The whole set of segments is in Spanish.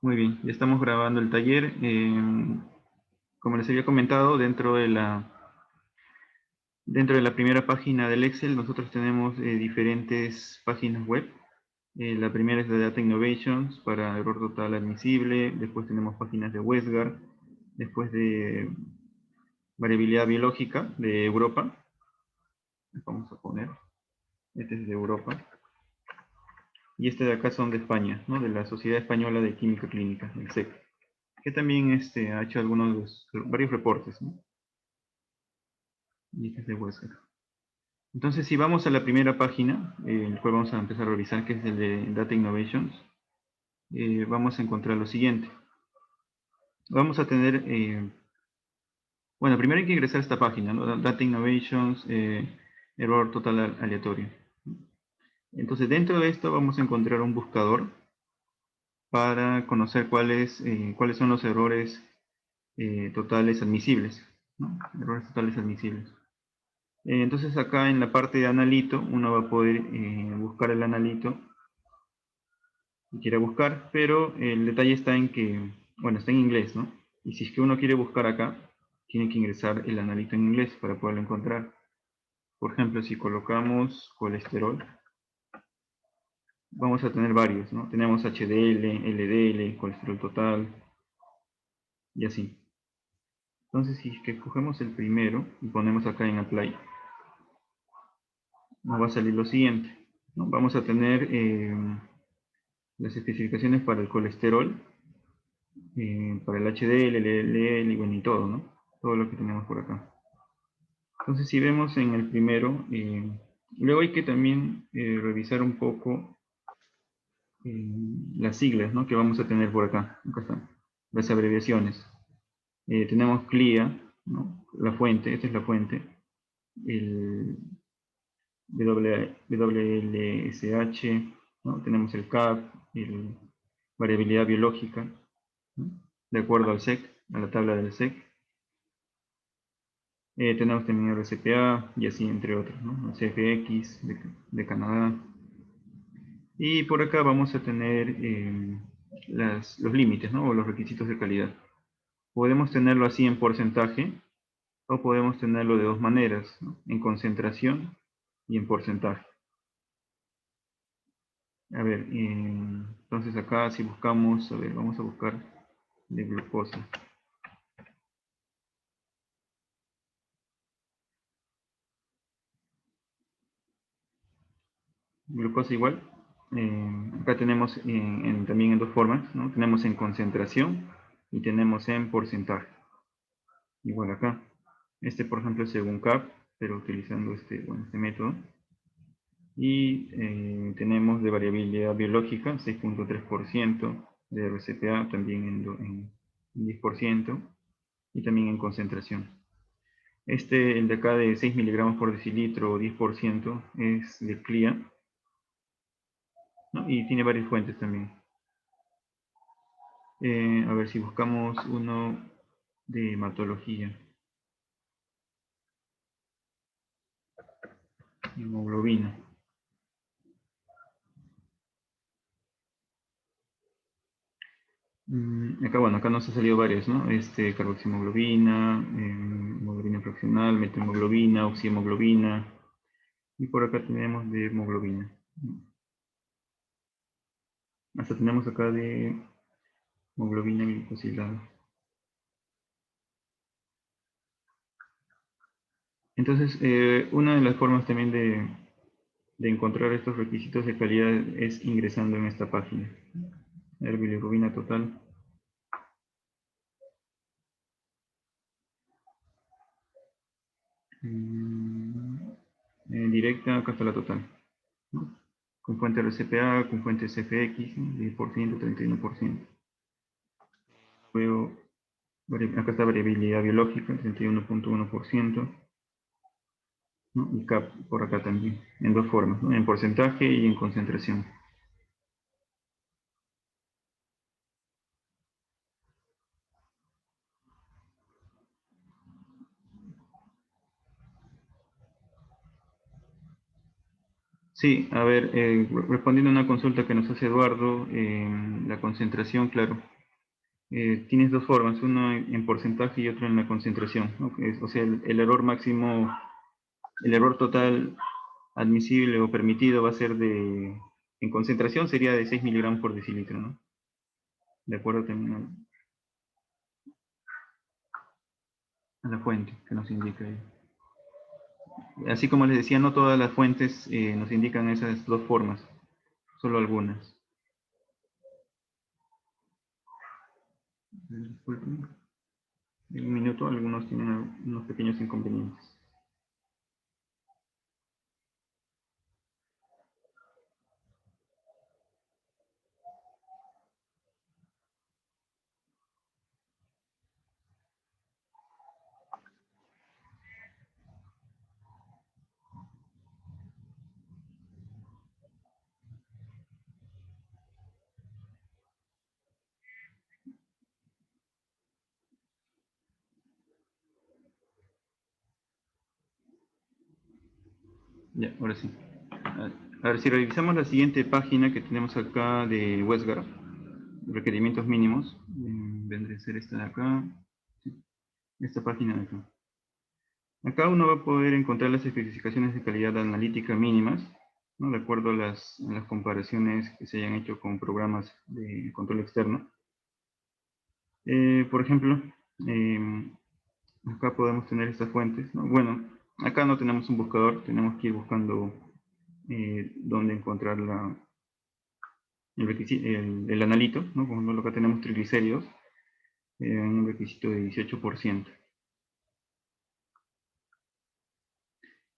Muy bien, ya estamos grabando el taller. Como les había comentado, dentro de la primera página del Excel, nosotros tenemos diferentes páginas web. La primera es de Data Innovations para error total admisible. Después tenemos páginas de WestGuard. Después de variabilidad biológica de Europa. Vamos a poner, este es de Europa. Y este de acá son de España, ¿no? De la Sociedad Española de Química Clínica, el SEC, que también ha hecho varios reportes, ¿no? Y este es de WestGuard. Entonces, si vamos a la primera página, el cual vamos a empezar a revisar, que es el de Data Innovations, vamos a encontrar lo siguiente. Vamos a tener, bueno, primero hay que ingresar a esta página, ¿no? Data Innovations, error total aleatorio. Entonces, dentro de esto vamos a encontrar un buscador para conocer cuáles son los errores totales admisibles, ¿no? Errores totales admisibles. Entonces, acá en la parte de analito, uno va a poder buscar el analito que quiera buscar, pero el detalle está en que, bueno, está en inglés, ¿no? Y si es que uno quiere buscar acá, tiene que ingresar el analito en inglés para poderlo encontrar. Por ejemplo, si colocamos colesterol, vamos a tener varios, ¿no? Tenemos HDL, LDL, colesterol total, y así. Entonces, si es que escogemos el primero y ponemos acá en Apply, nos va a salir lo siguiente, ¿no? Vamos a tener las especificaciones para el colesterol, para el HDL, el LDL y bueno, y todo, ¿no? Todo lo que tenemos por acá. Entonces, si vemos en el primero, luego hay que también revisar un poco las siglas, ¿no? Que vamos a tener por acá. Acá están las abreviaciones. Tenemos CLIA, ¿no? La fuente, esta es la fuente. El WLSH, ¿no? Tenemos el CAP, variabilidad biológica, ¿no? De acuerdo al SEC, a la tabla del SEC. Tenemos también el RCPA y así entre otros, ¿no? El CFX de Canadá. Y por acá vamos a tener los límites, ¿no? O los requisitos de calidad. Podemos tenerlo así en porcentaje o podemos tenerlo de dos maneras, ¿no? En concentración y en porcentaje. A ver, entonces acá si buscamos, a ver, vamos a buscar de glucosa. Glucosa igual. Acá tenemos también en dos formas, ¿no? Tenemos en concentración y tenemos en porcentaje. Igual acá. Este, por ejemplo, es según CAP, pero utilizando este método. Y tenemos de variabilidad biológica 6.3%, de RCPA también en 10%, y también en concentración. El de acá de 6 miligramos por decilitro o 10% es de CLIA, ¿no? Y tiene varias fuentes también. A ver si buscamos uno de hematología. Hemoglobina. Acá, bueno, acá nos ha salido varios, ¿no? Carboxhemoglobina, hemoglobina fraccional, metahemoglobina, oxihemoglobina. Y por acá tenemos de hemoglobina. Hasta tenemos acá de hemoglobina glicosilada. Entonces, una de las formas también de encontrar estos requisitos de calidad es ingresando en esta página. A ver, bilirrubina total. Directa, acá está la total, ¿no? Con fuente RCPA, con fuente CFX, ¿no? 10%, 31%. Luego, acá está variabilidad biológica, 31.1%, ¿no? Y CAP por acá también, en dos formas, ¿no? En porcentaje y en concentración. Sí, a ver, respondiendo a una consulta que nos hace Eduardo, la concentración, claro, tienes dos formas, uno en porcentaje y otro en la concentración, ¿no? O sea, el error máximo, el error total admisible o permitido va a ser en concentración sería de 6 miligramos por decilitro, ¿no? De acuerdo también a la fuente que nos indica ahí. Así como les decía, no todas las fuentes nos indican esas dos formas, solo algunas. Disculpen, en un minuto, algunos tienen unos pequeños inconvenientes. Ya, ahora sí. A ver, si revisamos la siguiente página que tenemos acá de WestGuard, requerimientos mínimos, vendría a ser esta de acá, sí, esta página de acá. Acá uno va a poder encontrar las especificaciones de calidad analítica mínimas, ¿no? De acuerdo a las comparaciones que se hayan hecho con programas de control externo. Por ejemplo, acá podemos tener estas fuentes, ¿no? Bueno, acá no tenemos un buscador, tenemos que ir buscando dónde encontrar el analito, ¿no? Por ejemplo, acá tenemos triglicéridos, un requisito de 18%.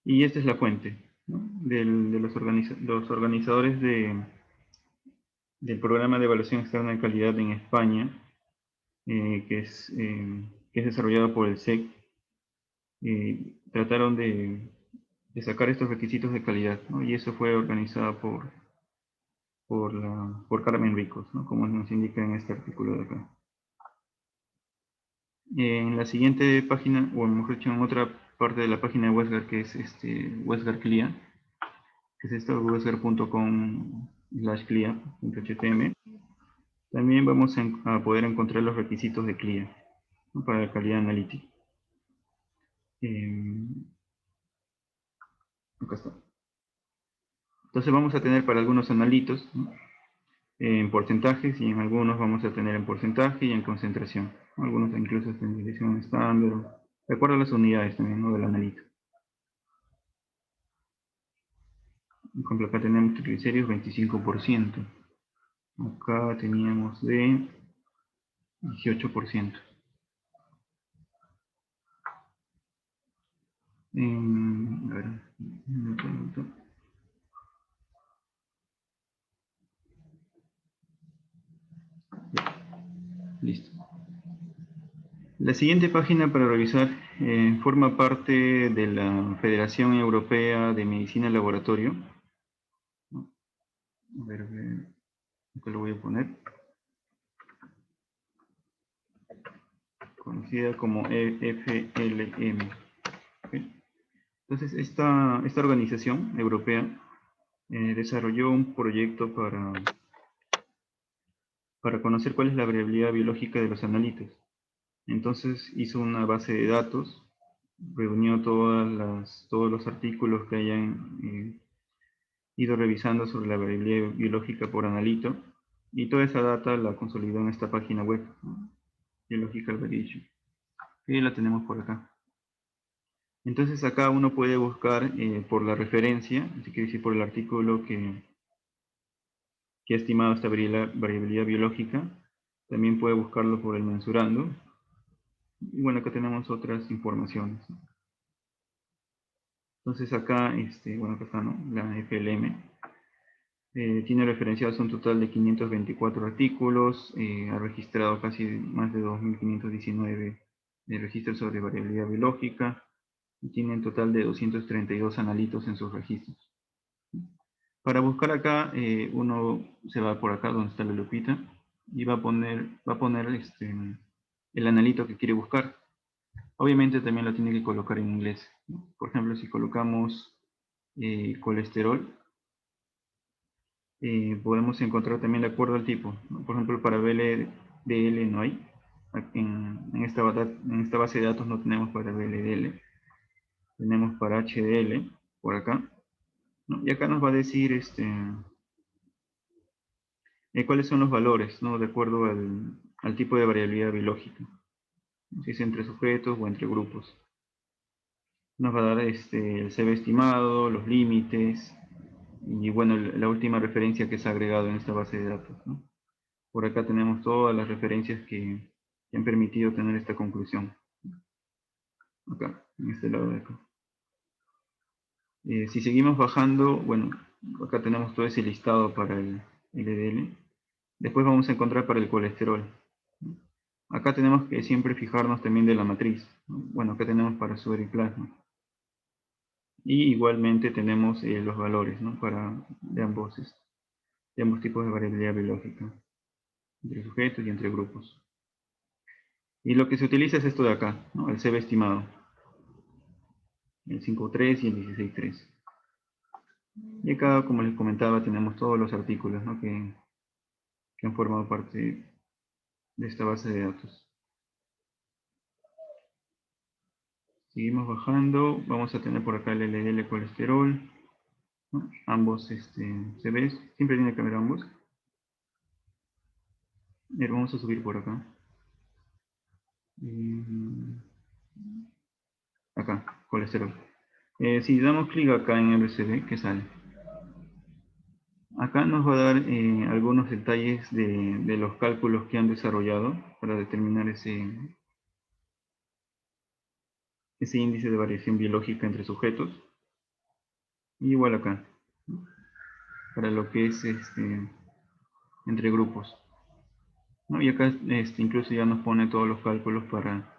Y esta es la fuente, ¿no? De los organizadores del programa de evaluación externa de calidad en España, que es desarrollado por el SEC. Trataron de sacar estos requisitos de calidad, ¿no? Y eso fue organizado por Carmen Ricos, ¿no? Como nos indica en este artículo de acá. En la siguiente página, o mejor dicho, en otra parte de la página de WestGuard, que es WestGuard CLIA, que es esto, westguard.com/clia.htm, también vamos a poder encontrar los requisitos de CLIA, ¿no? Para la calidad analítica. Acá está. Entonces vamos a tener para algunos analitos, ¿no? En porcentajes, y en algunos vamos a tener en porcentaje y en concentración. Algunos incluso en dirección estándar, de acuerdo a las unidades también, ¿no? Del analito. Por ejemplo, acá tenemos triglicéridos 25%. Acá teníamos de 18%. A ver, un minuto. Listo. La siguiente página para revisar forma parte de la Federación Europea de Medicina Laboratorio. A ver, acá lo voy a poner. Conocida como EFLM. ¿Okay? Entonces, esta organización europea desarrolló un proyecto para conocer cuál es la variabilidad biológica de los analitos. Entonces hizo una base de datos, reunió todos los artículos que hayan ido revisando sobre la variabilidad biológica por analito, y toda esa data la consolidó en esta página web, ¿no? Biological Variation. Y la tenemos por acá. Entonces acá uno puede buscar por la referencia, así quiere decir por el artículo que ha estimado esta variabilidad biológica. También puede buscarlo por el mensurando. Y bueno, acá tenemos otras informaciones. Entonces acá, bueno, acá está, ¿no? La FLM. Tiene referenciados un total de 524 artículos, ha registrado casi más de 2.519 registros sobre variabilidad biológica, y tiene un total de 232 analitos en sus registros. Para buscar acá, uno se va por acá donde está la lupita y va a poner el analito que quiere buscar. Obviamente también lo tiene que colocar en inglés, ¿no? Por ejemplo, si colocamos colesterol, podemos encontrar también de acuerdo al tipo, ¿no? Por ejemplo, para VLDL no hay. En esta base de datos no tenemos para VLDL. Tenemos para HDL por acá, ¿no? Y acá nos va a decir cuáles son los valores, ¿no? De acuerdo al tipo de variabilidad biológica, si es entre sujetos o entre grupos. Nos va a dar el CB estimado, los límites y bueno, la última referencia que se ha agregado en esta base de datos, ¿no? Por acá tenemos todas las referencias que han permitido tener esta conclusión. Acá, en este lado de acá. Si seguimos bajando, bueno, acá tenemos todo ese listado para el LDL. Después vamos a encontrar para el colesterol. Acá tenemos que siempre fijarnos también de la matriz. Bueno, acá tenemos para suero y plasma. Y igualmente tenemos los valores, ¿no? de ambos tipos de variabilidad biológica, entre sujetos y entre grupos. Y lo que se utiliza es esto de acá, ¿no? El CB estimado, el 5.3 y el 16.3. Y acá, como les comentaba, tenemos todos los artículos, ¿no? que han formado parte de esta base de datos. Seguimos bajando, vamos a tener por acá el LDL colesterol, ¿no? Ambos CBs, siempre tiene que haber ambos. Vamos a subir por acá. Acá, colesterol. Si damos clic acá en RCD, ¿qué sale? Acá nos va a dar algunos detalles de los cálculos que han desarrollado para determinar ese índice de variación biológica entre sujetos. Y igual acá, ¿no? Para lo que es entre grupos, ¿no? Y acá incluso ya nos pone todos los cálculos para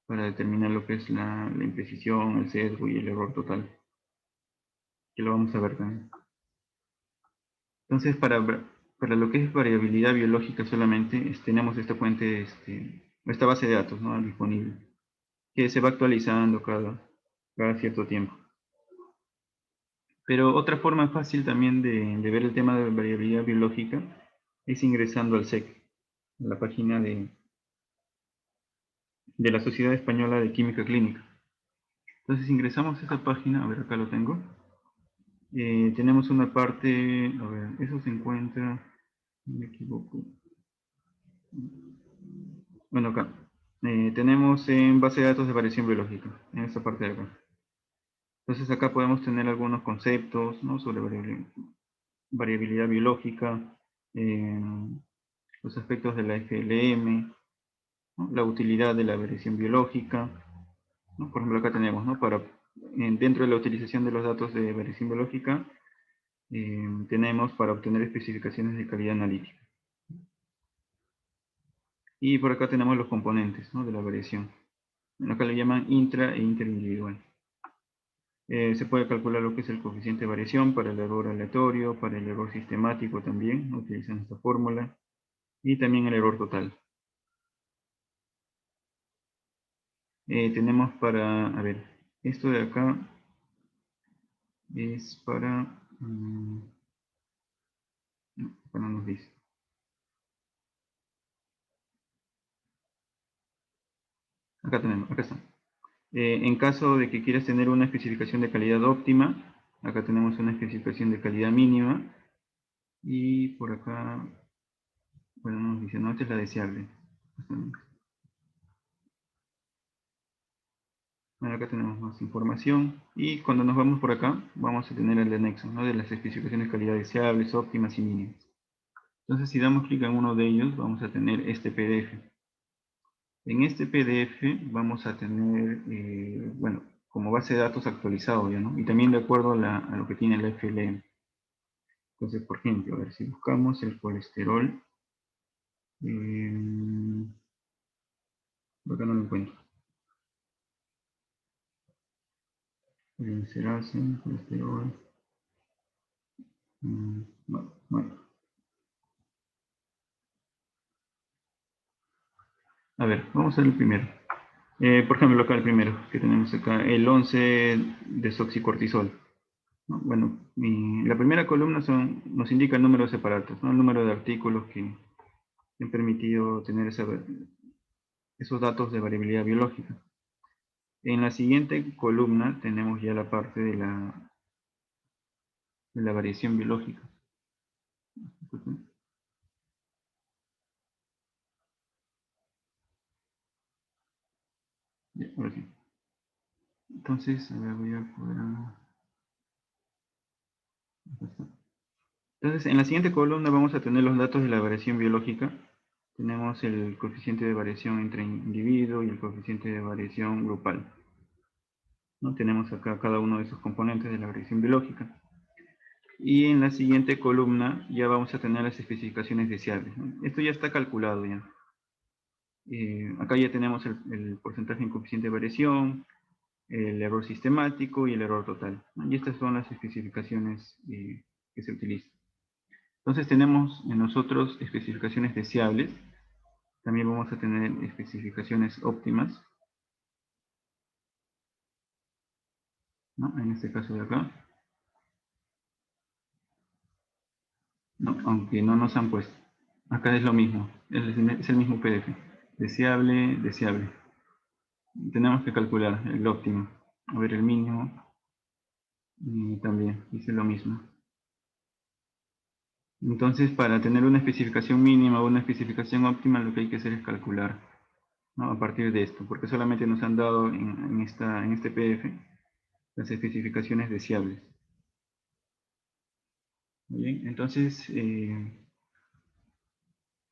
determinar lo que es la imprecisión, el sesgo y el error total, que lo vamos a ver también. Entonces, para lo que es variabilidad biológica solamente, tenemos esta fuente, esta base de datos, ¿no? Disponible, que se va actualizando cada cierto tiempo. Pero otra forma fácil también de ver el tema de variabilidad biológica es ingresando al SEC, a la página de la Sociedad Española de Química Clínica. Entonces ingresamos a esa página, a ver, acá lo tengo. Tenemos una parte, a ver, eso se encuentra, no me equivoco. Bueno, acá. Tenemos en base de datos de variación biológica, en esta parte de acá. Entonces acá podemos tener algunos conceptos, ¿no? Sobre variabilidad biológica, los aspectos de la FLM, ¿no? La utilidad de la variación biológica, ¿no? Por ejemplo, acá tenemos, ¿no? Dentro de la utilización de los datos de variación biológica, tenemos para obtener especificaciones de calidad analítica. Y por acá tenemos los componentes, ¿no? De la variación. Acá le llaman intra e interindividual. Se puede calcular lo que es el coeficiente de variación para el error aleatorio, para el error sistemático también, ¿no? Utilizando esta fórmula, y también el error total. Tenemos a ver, esto de acá es para, no, acá no nos dice. Acá está. En caso de que quieras tener una especificación de calidad óptima, acá tenemos una especificación de calidad mínima, y por acá, bueno, nos dice, no, esta es la deseable. Bueno, acá tenemos más información, y cuando nos vamos por acá, vamos a tener el anexo, ¿no? De las especificaciones de calidad deseables, óptimas y mínimas. Entonces, si damos clic en uno de ellos, vamos a tener este PDF. En este PDF vamos a tener, bueno, como base de datos actualizado ya, ¿no? Y también de acuerdo a lo que tiene la FLM. Entonces, por ejemplo, a ver si buscamos el colesterol. Por acá no lo encuentro. Gliceraza, colesterol. Bueno. A ver, vamos a ver el primero. Por ejemplo, acá el primero que tenemos acá, el 11 desoxicortisol. ¿no? Bueno, la primera columna nos indica el número de separatos, ¿no? El número de artículos que han permitido tener esos datos de variabilidad biológica. En la siguiente columna tenemos ya la parte de la variación biológica. Ya, ahora sí. Entonces, a ver, voy a poder... Entonces, en la siguiente columna vamos a tener los datos de la variación biológica. Tenemos el coeficiente de variación entre individuo y el coeficiente de variación grupal, ¿no? Tenemos acá cada uno de esos componentes de la variación biológica. Y en la siguiente columna ya vamos a tener las especificaciones deseables, ¿no? Esto ya está calculado ya. Acá ya tenemos el porcentaje en coeficiente de variación, el error sistemático y el error total, ¿no? Y estas son las especificaciones que se utilizan. Entonces tenemos en nosotros especificaciones deseables. También vamos a tener especificaciones óptimas, ¿no? En este caso de acá. No, aunque no nos han puesto. Acá es lo mismo, es el mismo PDF. Deseable, deseable. Tenemos que calcular el óptimo. A ver, el mínimo. Y también dice lo mismo. Entonces, para tener una especificación mínima o una especificación óptima, lo que hay que hacer es calcular, ¿no? A partir de esto, porque solamente nos han dado en este PDF las especificaciones deseables. Muy bien, entonces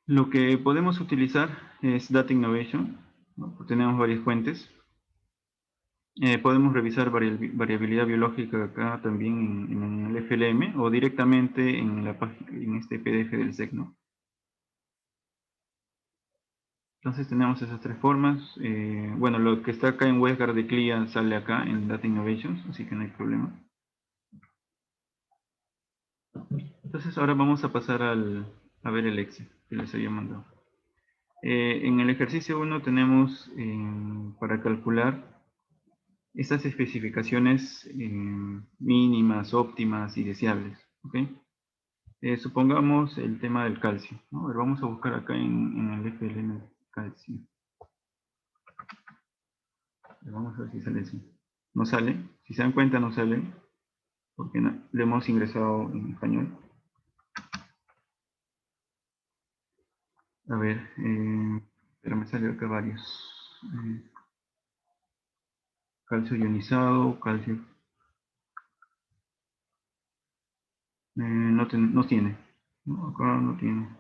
lo que podemos utilizar es Data Innovation, ¿no? Tenemos varias fuentes. Podemos revisar variabilidad biológica acá también en el FLM o directamente en la página, en este PDF del SEC, ¿no? Entonces tenemos esas tres formas. Bueno, lo que está acá en WebGuard de CLIA sale acá en Data Innovations, así que no hay problema. Entonces ahora vamos a pasar a ver el Excel que les había mandado. En el ejercicio 1 tenemos para calcular estas especificaciones mínimas, óptimas y deseables. ¿Okay? Supongamos el tema del calcio, ¿no? A ver, vamos a buscar acá en el FLM calcio. Vamos a ver si sale así. No sale, si se dan cuenta no sale, porque no, le hemos ingresado en español. A ver, pero me salió acá varios. Calcio ionizado, calcio. No tiene. No, acá no tiene.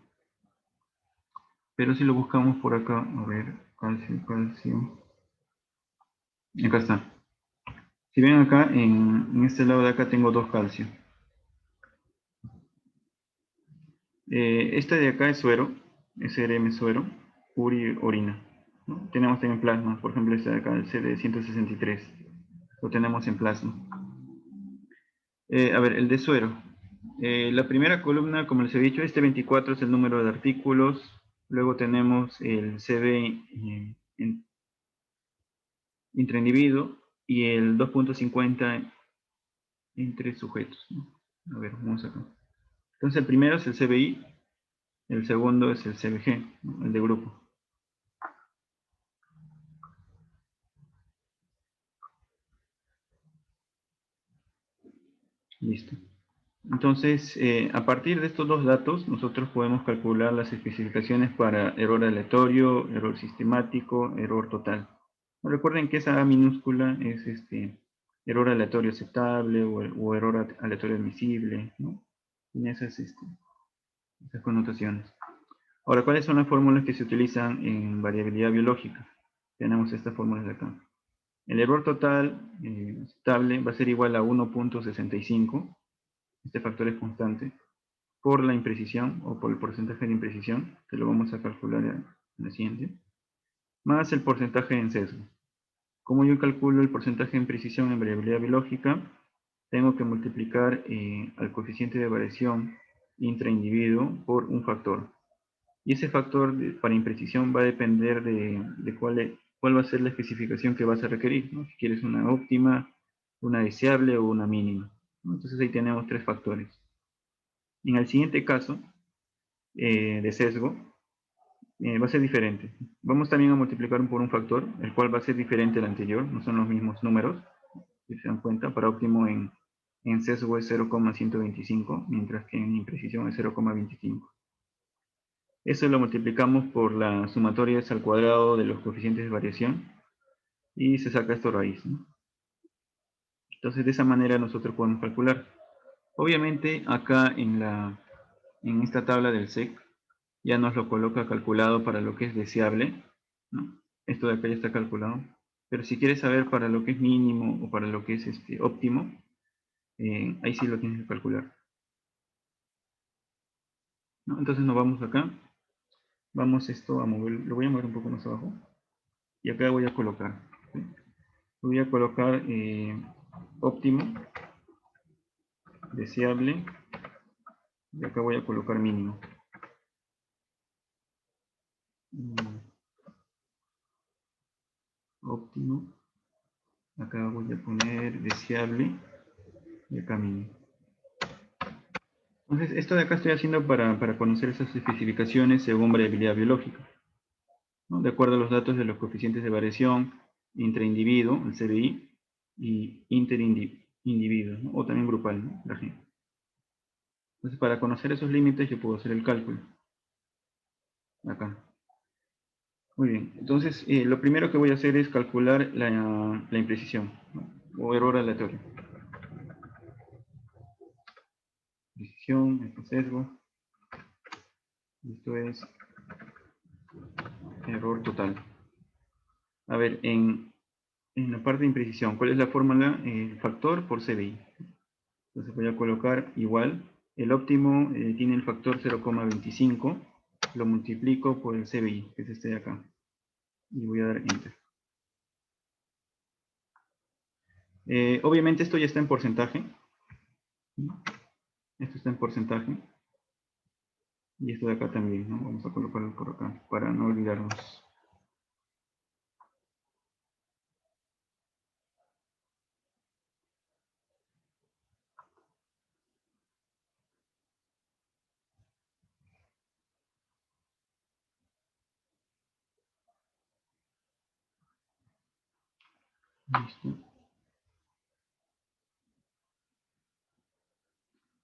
Pero si lo buscamos por acá, a ver, calcio, calcio. Acá está. Si ven acá, en este lado de acá tengo dos calcios. Esta de acá es suero, SRM suero, orina, ¿no? Tenemos también plasma, por ejemplo este de acá, el CD163, lo tenemos en plasma. A ver, el de suero. La primera columna, como les he dicho, este 24 es el número de artículos, luego tenemos el CB intraindividuo y el 2.50 entre sujetos, ¿no? A ver, vamos acá. Entonces el primero es el CBI, el segundo es el CBG, ¿no? El de grupo. Listo. Entonces, a partir de estos dos datos, nosotros podemos calcular las especificaciones para error aleatorio, error sistemático, error total. Recuerden que esa A minúscula es error aleatorio aceptable o error aleatorio admisible, ¿no? Tiene esas connotaciones. Ahora, ¿cuáles son las fórmulas que se utilizan en variabilidad biológica? Tenemos estas fórmulas de acá. El error total aceptable va a ser igual a 1.65. Este factor es constante por la imprecisión o por el porcentaje de imprecisión, que lo vamos a calcular en la siguiente, más el porcentaje en sesgo. Como yo calculo el porcentaje de imprecisión en variabilidad biológica, tengo que multiplicar al coeficiente de variación intraindividuo por un factor. Y ese factor para imprecisión va a depender de cuál va a ser la especificación que vas a requerir, ¿no? Si quieres una óptima, una deseable o una mínima. ¿no? Entonces ahí tenemos 3 factores. En el siguiente caso de sesgo, va a ser diferente. Vamos también a multiplicar por un factor, el cual va a ser diferente al anterior, no son los mismos números, si se dan cuenta. Para óptimo en sesgo es 0,125, mientras que en imprecisión es 0,25. Eso lo multiplicamos por las sumatorias al cuadrado de los coeficientes de variación y se saca esto raíz, ¿no? Entonces de esa manera nosotros podemos calcular. Obviamente acá en esta tabla del SEC ya nos lo coloca calculado para lo que es deseable, ¿no? Esto de acá ya está calculado. Pero si quieres saber para lo que es mínimo o para lo que es óptimo, ahí sí lo tienes que calcular, ¿no? Entonces nos vamos acá, vamos esto a mover, lo voy a mover un poco más abajo y acá voy a colocar, ¿sí? Voy a colocar óptimo, deseable, y acá voy a colocar mínimo. Óptimo, acá voy a poner deseable y acá mínimo. Entonces, esto de acá estoy haciendo para conocer esas especificaciones según variabilidad biológica, ¿no? De acuerdo a los datos de los coeficientes de variación intraindividuo, el CBI, y interindividuo, ¿no? O también grupal, ¿no? La G. Entonces, para conocer esos límites, yo puedo hacer el cálculo. Acá. Muy bien. Entonces, lo primero que voy a hacer es calcular la imprecisión, ¿no? O error aleatorio. Precisión, esto es sesgo. Esto es error total. A ver, en la parte de imprecisión, ¿cuál es la fórmula? Factor por CBI. Entonces voy a colocar igual. El óptimo tiene el factor 0,25. Lo multiplico por el CBI, que es este de acá. Y voy a dar Enter. Obviamente esto ya está en porcentaje. Esto está en porcentaje. Y esto de acá también, ¿no? Vamos a colocarlo por acá, para no olvidarnos. Listo.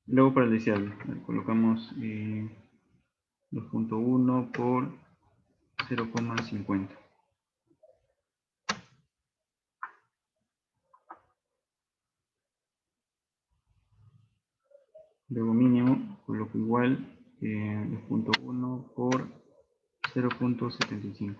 Luego para el deseable, colocamos 2.1 por 0,50. Luego mínimo, coloco igual 2.1 por 0,75.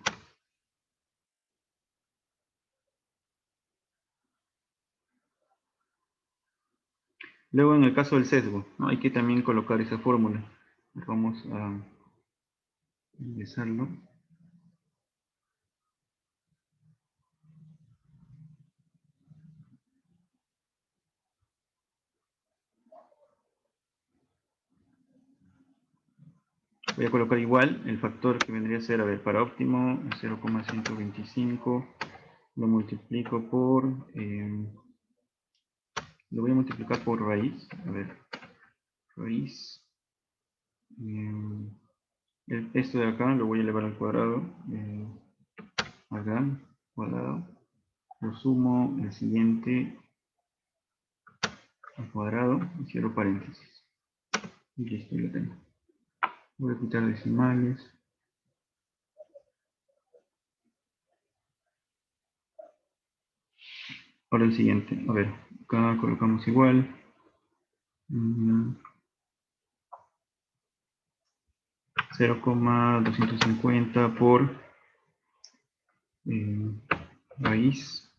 Luego en el caso del sesgo, ¿no? Hay que también colocar esa fórmula. Vamos a ingresarlo. Voy a colocar igual el factor que vendría a ser, a ver, para óptimo 0,125. Lo multiplico por... lo voy a multiplicar por raíz. A ver, raíz. Esto de acá lo voy a elevar al cuadrado. Acá, cuadrado. Lo sumo el siguiente al cuadrado y cierro paréntesis. Y listo, lo tengo. Voy a quitar decimales. Ahora el siguiente. A ver, acá colocamos igual. 0,250 por raíz.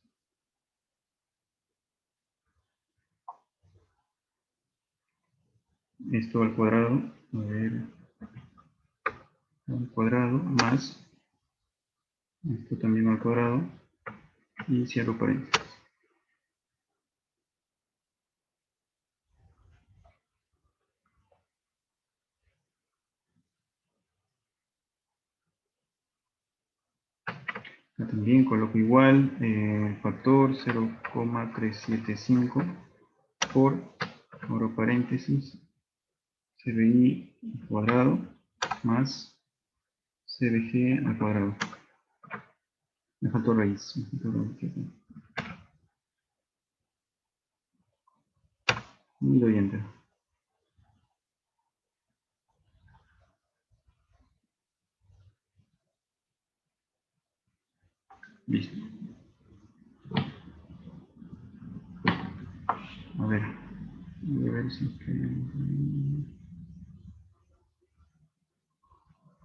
Esto al cuadrado. A ver, al cuadrado más esto también al cuadrado y cierro paréntesis. Acá también coloco igual factor 0,375 por, abro paréntesis, CBI al cuadrado más CBG al cuadrado. Me faltó raíz. Y doy enter. Listo. A ver. Voy a ver si es que...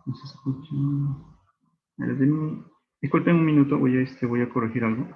no se escucha. A ver, disculpen un minuto, voy a corregir algo.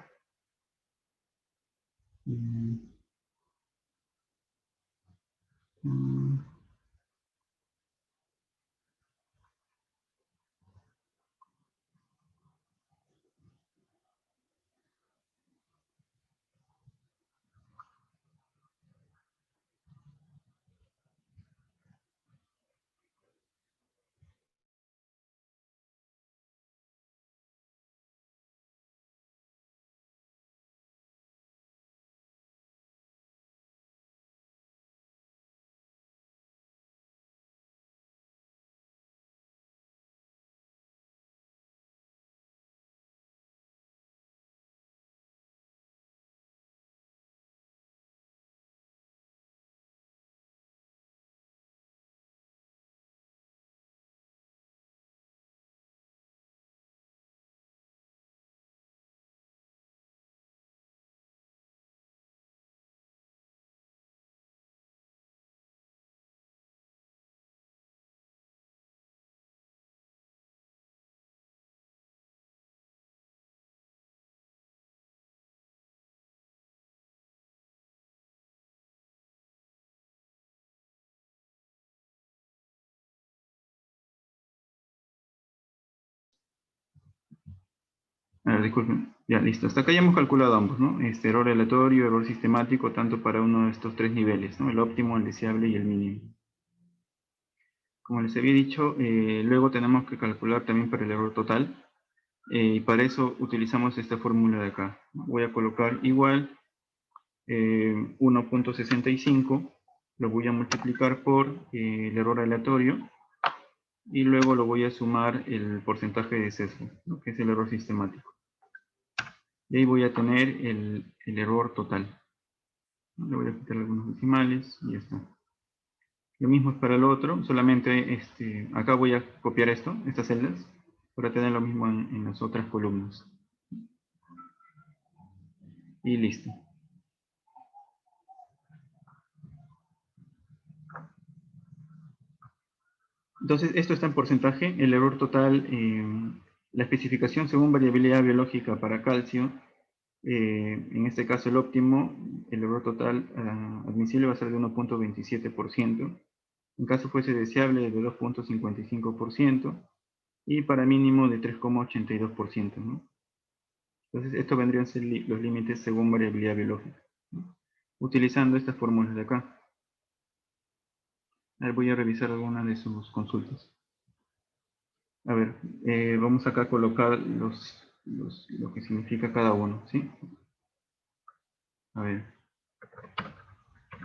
A ver, disculpen. Ya, listo. Hasta acá ya hemos calculado ambos, ¿no? Error aleatorio, error sistemático, tanto para uno de estos tres niveles, ¿no? El óptimo, el deseable y el mínimo. Como les había dicho, luego tenemos que calcular también para el error total. Y para eso utilizamos esta fórmula de acá. Voy a colocar igual 1.65, lo voy a multiplicar por el error aleatorio, y luego lo voy a sumar el porcentaje de sesgo, ¿no? Que es el error sistemático. Y ahí voy a tener el error total. Le voy a quitar algunos decimales y ya está. Lo mismo es para el otro, solamente acá voy a copiar estas celdas, para tener lo mismo en las otras columnas. Y listo. Entonces, esto está en porcentaje. El error total, la especificación según variabilidad biológica para calcio, en este caso el óptimo, el error total admisible va a ser de 1.27%. En caso fuese deseable, de 2.55%. Y para mínimo de 3.82%, ¿no? Entonces, estos vendrían a ser los límites según variabilidad biológica, ¿no? Utilizando estas fórmulas de acá. A ver, voy a revisar algunas de sus consultas. A ver, vamos acá a colocar lo que significa cada uno, ¿sí? A ver,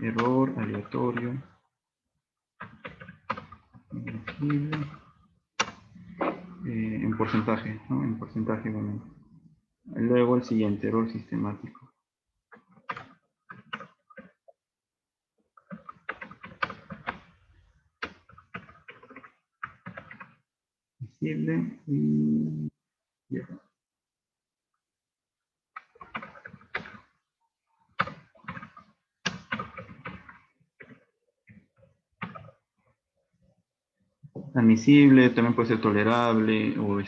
error aleatorio, en porcentaje, ¿no? En porcentaje igualmente. Luego el siguiente, error sistemático. Visible y ya. Admisible, también puede ser tolerable o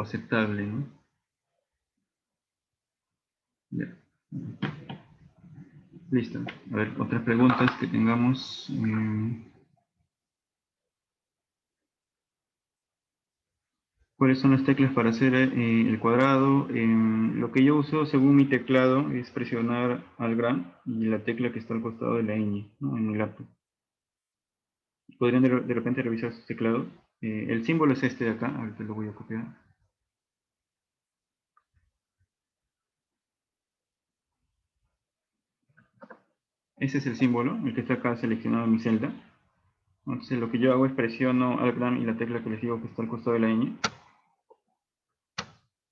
aceptable, ¿no? Ya. Listo. A ver, otras preguntas que tengamos. ¿Cuáles son las teclas para hacer el cuadrado? Lo que yo uso según mi teclado es presionar al gran y la tecla que está al costado de la ñ, ¿no? En mi laptop. Podrían de repente revisar sus teclados. El símbolo es este de acá, ahorita lo voy a copiar. Ese es el símbolo, el que está acá seleccionado en mi celda. Entonces lo que yo hago es presiono Alt y la tecla que les digo que está al costado de la ñ.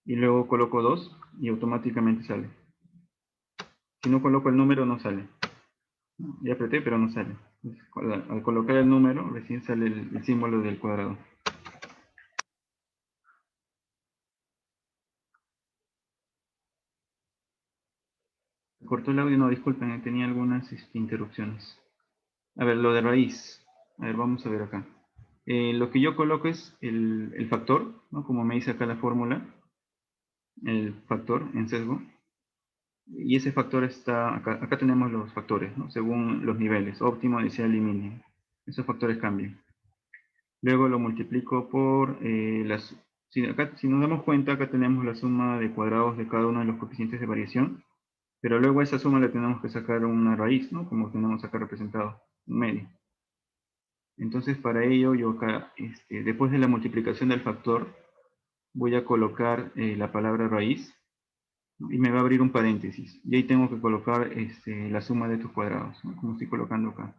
Y luego coloco 2 y automáticamente sale. Si no coloco el número no sale. Ya apreté pero no sale. Al colocar el número recién sale el símbolo del cuadrado. Cortó el audio, no, disculpen, tenía algunas interrupciones. A ver, lo de raíz. A ver, vamos a ver acá. Lo que yo coloco es el factor, ¿no? Como me dice acá la fórmula, el factor en sesgo. Y ese factor está, acá tenemos los factores, ¿no? Según los niveles, óptimo, inicial y mínimo. Esos factores cambian. Luego lo multiplico por las... Si nos damos cuenta, acá tenemos la suma de cuadrados de cada uno de los coeficientes de variación. Pero luego a esa suma le tenemos que sacar una raíz, ¿no? Como tenemos acá representado, un medio. Entonces para ello yo acá, después de la multiplicación del factor, voy a colocar la palabra raíz, ¿no? Y me va a abrir un paréntesis. Y ahí tengo que colocar la suma de estos cuadrados, ¿no? Como estoy colocando acá.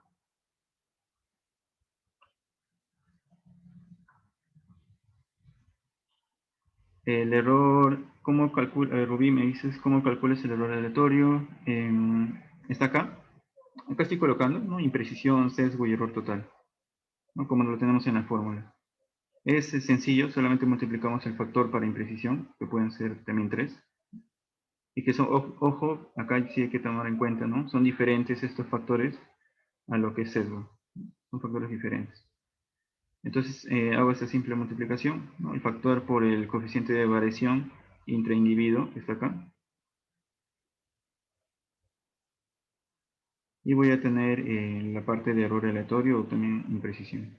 El error, ¿cómo calcula? Rubí, me dices cómo calculas el error aleatorio. Está acá. Acá estoy colocando, ¿no? Imprecisión, sesgo y error total, ¿no? Como lo tenemos en la fórmula. Es sencillo, solamente multiplicamos el factor para imprecisión, que pueden ser también 3. Y que son, ojo, acá sí hay que tomar en cuenta, ¿no? Son diferentes estos factores a lo que es sesgo. Son factores diferentes. Entonces hago esta simple multiplicación, ¿no? El factor por el coeficiente de variación intraindividuo, que está acá. Y voy a tener la parte de error aleatorio o también imprecisión.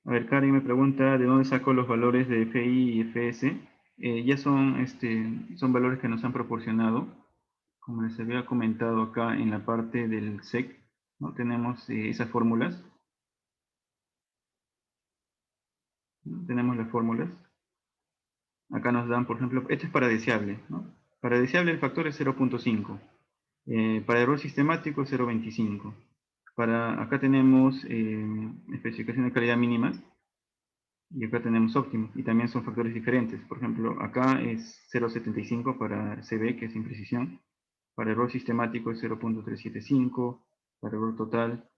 A ver, Karen me pregunta de dónde saco los valores de FI y FS. Ya son valores que nos han proporcionado. Como les había comentado acá en la parte del SEC, ¿no? Tenemos esas fórmulas. ¿No? Tenemos las fórmulas. Acá nos dan, por ejemplo, esto es para deseable, ¿no? Para deseable el factor es 0.5. Para error sistemático es 0.25. Acá tenemos especificación de calidad mínimas. Y acá tenemos óptimos, y también son factores diferentes. Por ejemplo, acá es 0.75 para CB, que es imprecisión. Para error sistemático es 0.375. Para error total,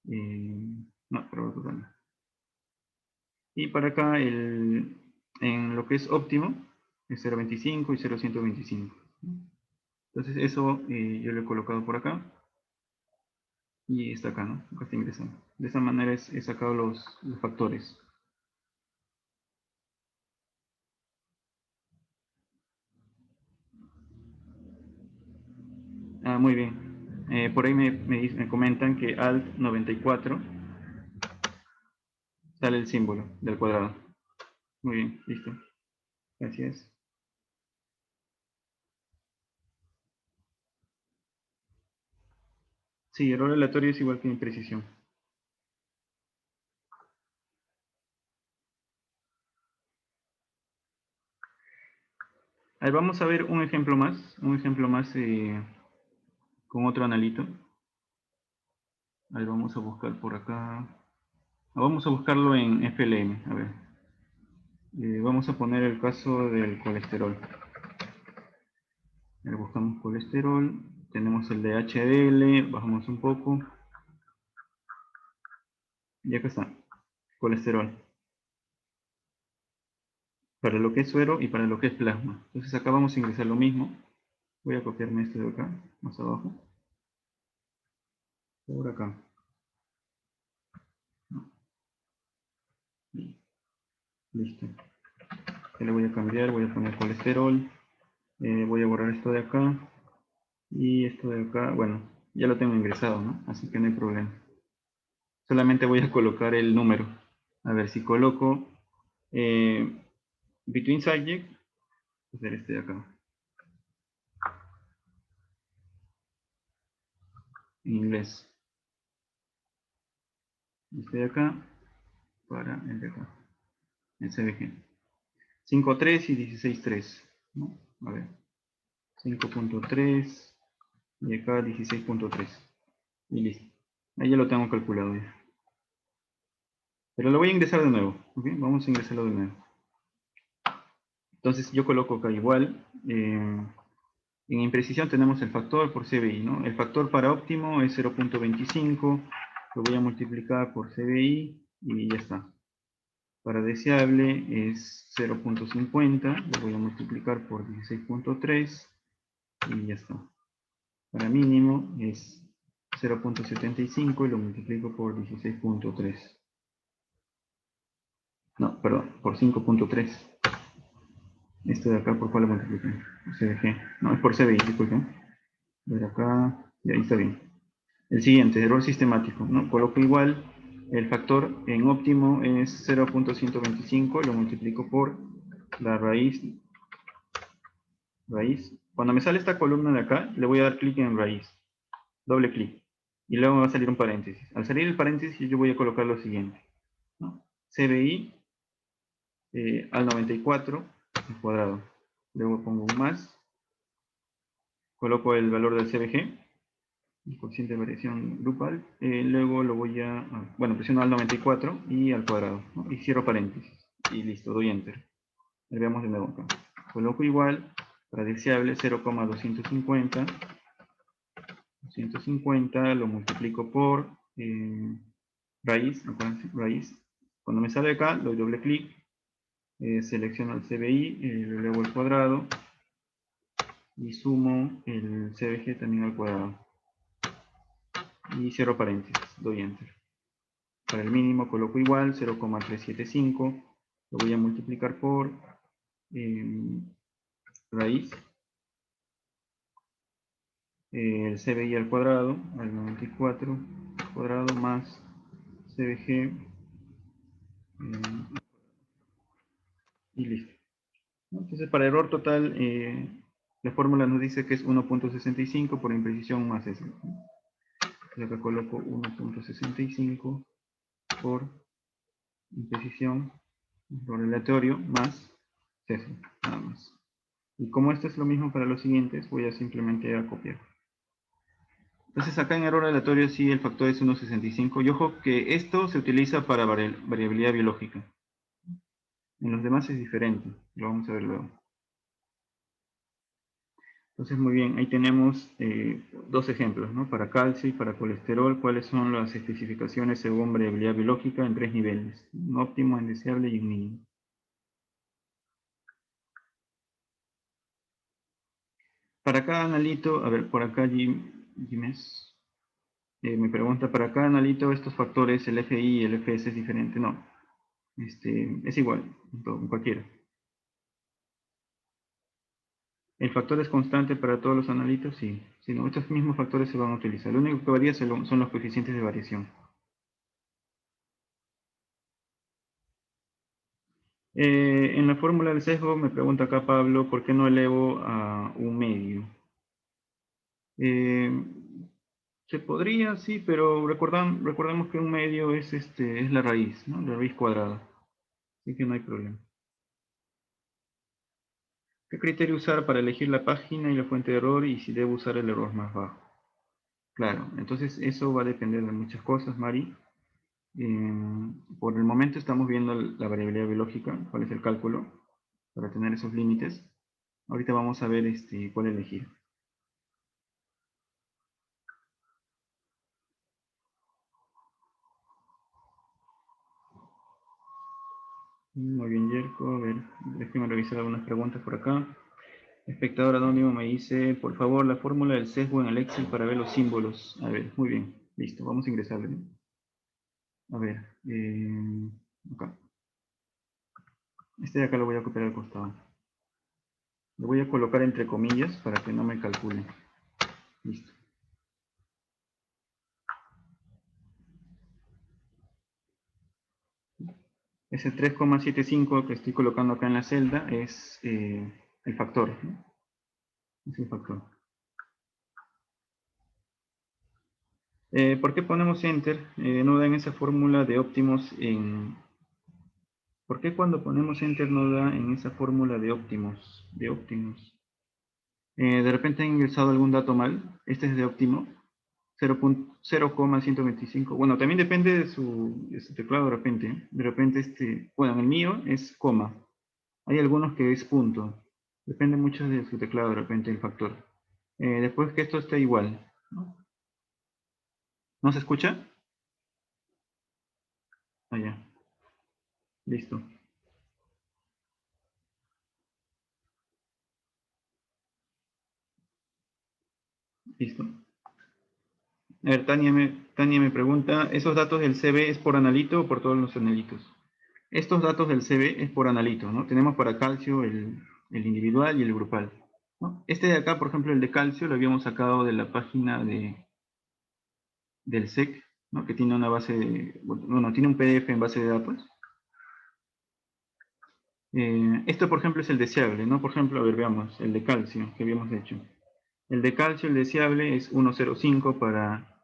no, para error total no. Y para acá, en lo que es óptimo, es 0.25 y 0.125. Entonces eso yo lo he colocado por acá. Y está acá, ¿no? Acá está ingresando. De esa manera he sacado los factores. Ah, muy bien. Por ahí me comentan que Alt 94 sale el símbolo del cuadrado. Muy bien, listo. Gracias. Sí, error aleatorio es igual que imprecisión. A ver, vamos a ver un ejemplo más con otro analito. A ver, vamos a buscar por acá. Vamos a buscarlo en FLM. A ver, vamos a poner el caso del colesterol. A ver, buscamos colesterol. Tenemos el de HDL. Bajamos un poco. Y acá está, colesterol. Para lo que es suero y para lo que es plasma. Entonces acá vamos a ingresar lo mismo. Voy a copiarme esto de acá, más abajo. Por acá. Listo. Ya le voy a cambiar, voy a poner colesterol. Voy a borrar esto de acá. Y esto de acá, bueno, ya lo tengo ingresado, ¿no? Así que no hay problema. Solamente voy a colocar el número. A ver, si coloco between subject, voy a hacer este de acá. En inglés. Este de acá para el de acá. El CBG. 5.3 y 16.3, ¿no? A ver, 5.3 y acá 16.3. Y listo. Ahí ya lo tengo calculado ya. Pero lo voy a ingresar de nuevo. ¿Ok? Vamos a ingresarlo de nuevo. Entonces yo coloco acá igual. En imprecisión tenemos el factor por CBI, ¿no? El factor para óptimo es 0.25. Lo voy a multiplicar por CBI y ya está. Para deseable es 0.50. Lo voy a multiplicar por 16.3 y ya está. Para mínimo es 0.75 y lo multiplico por 16.3. No, perdón, por 5.3. Esto de acá, ¿por cuál lo multiplico? CBG. No, es por CBI, disculpen. Ver acá, y ahí está bien. El siguiente, error sistemático, ¿no? Coloco igual, el factor en óptimo es 0.125, lo multiplico por la raíz. Cuando me sale esta columna de acá, le voy a dar clic en raíz, doble clic, y luego me va a salir un paréntesis. Al salir el paréntesis, yo voy a colocar lo siguiente, ¿no? CBI al 94 al cuadrado. Luego pongo un más, coloco el valor del CBG, el coeficiente de variación grupal, luego lo voy a, bueno, presiono al 94 y al cuadrado, ¿no? Y cierro paréntesis, y listo, doy enter. Veamos de nuevo acá. Coloco igual, para deseable 0,250, 250 lo multiplico por raíz, acuérdense, raíz. Cuando me sale acá, doy doble clic, selecciono el CBI, le elevo al cuadrado y sumo el CBG también al cuadrado. Y cierro paréntesis, doy enter. Para el mínimo coloco igual, 0,375, lo voy a multiplicar por raíz, el CBI al cuadrado, al 94 al cuadrado más CBG, y listo. Entonces para error total, la fórmula nos dice que es 1.65 por imprecisión más eso. Entonces acá coloco 1.65 por imprecisión, por aleatorio, más eso, nada más. Y como esto es lo mismo para los siguientes, voy a simplemente a copiar. Entonces acá en error aleatorio sí el factor es 1.65. Y ojo que esto se utiliza para variabilidad biológica. En los demás es diferente. Lo vamos a ver luego. Entonces muy bien, ahí tenemos dos ejemplos, ¿no? Para calcio y para colesterol, cuáles son las especificaciones según variabilidad biológica en tres niveles. Un óptimo, un indeseable y un mínimo. Para cada analito, a ver, por acá Jiménez me pregunta, para cada analito estos factores, el FI y el FS es diferente. No, es igual, en cualquiera. ¿El factor es constante para todos los analitos? Sí. Si no, estos mismos factores se van a utilizar. Lo único que varía son los coeficientes de variación. En la fórmula del sesgo me pregunta acá Pablo, ¿por qué no elevo a un medio? Eh, se podría, sí, pero recordemos que un medio es la raíz, ¿no? La raíz cuadrada. Así que no hay problema. ¿Qué criterio usar para elegir la página y la fuente de error y si debo usar el error más bajo? Claro, entonces eso va a depender de muchas cosas, Mari. Por el momento estamos viendo la variabilidad biológica, cuál es el cálculo para tener esos límites. Ahorita vamos a ver cuál elegir. Muy bien, Yerko. A ver, déjeme revisar algunas preguntas por acá. Espectador anónimo me dice, por favor, la fórmula del sesgo en el Excel para ver los símbolos. A ver, muy bien. Listo, vamos a ingresarle. A ver, acá. Este de acá lo voy a copiar al costado. Lo voy a colocar entre comillas para que no me calcule. Listo. Ese 3,75 que estoy colocando acá en la celda es el factor, ¿no? Es el factor. ¿Por qué ponemos enter? No da en esa fórmula de óptimos en... ¿Por qué cuando ponemos enter no da en esa fórmula de óptimos? De óptimos. De repente han ingresado algún dato mal. Este es de óptimo. 0,125. Bueno, también depende de su teclado de repente. ¿Eh? De repente, bueno, en el mío es coma. Hay algunos que es punto. Depende mucho de su teclado de repente el factor. Después que esto esté igual. ¿No? ¿No se escucha? Ah, ya. Listo. Listo. A ver, Tania me pregunta, ¿esos datos del CB es por analito o por todos los analitos? Estos datos del CB es por analito, ¿no? Tenemos para calcio el individual y el grupal, ¿no? Este de acá, por ejemplo, el de calcio, lo habíamos sacado de la página del SEC, ¿no? Que tiene una base, bueno, tiene un PDF en base de datos. Esto, por ejemplo, es el deseable, ¿no? Por ejemplo, a ver, veamos, el de calcio que habíamos hecho. El de calcio, el deseable, es 1,05 para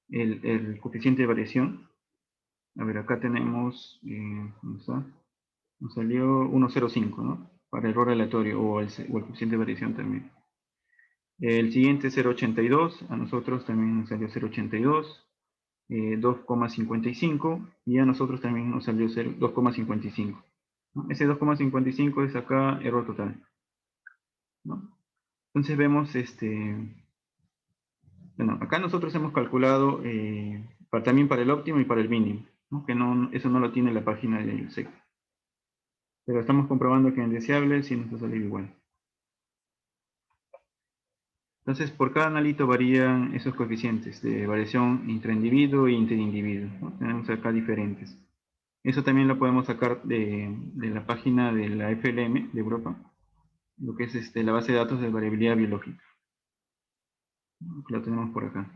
el coeficiente de variación. A ver, acá tenemos, ¿dónde está? Nos salió 1,05, ¿no? Para error aleatorio o el coeficiente de variación también. El siguiente 0,82, a nosotros también nos salió 0,82, 2,55 y a nosotros también nos salió 2,55. ¿No? Ese 2,55 es acá error total. ¿No? Entonces vemos, bueno, acá nosotros hemos calculado también para el óptimo y para el mínimo, ¿no? Que eso no lo tiene la página del SEC. Pero estamos comprobando que en deseable sí nos va a salir igual. Entonces, por cada analito varían esos coeficientes de variación intraindividuo e interindividuo, ¿no? Tenemos acá diferentes. Eso también lo podemos sacar de la página de la FLM de Europa, lo que es la base de datos de variabilidad biológica. Lo tenemos por acá.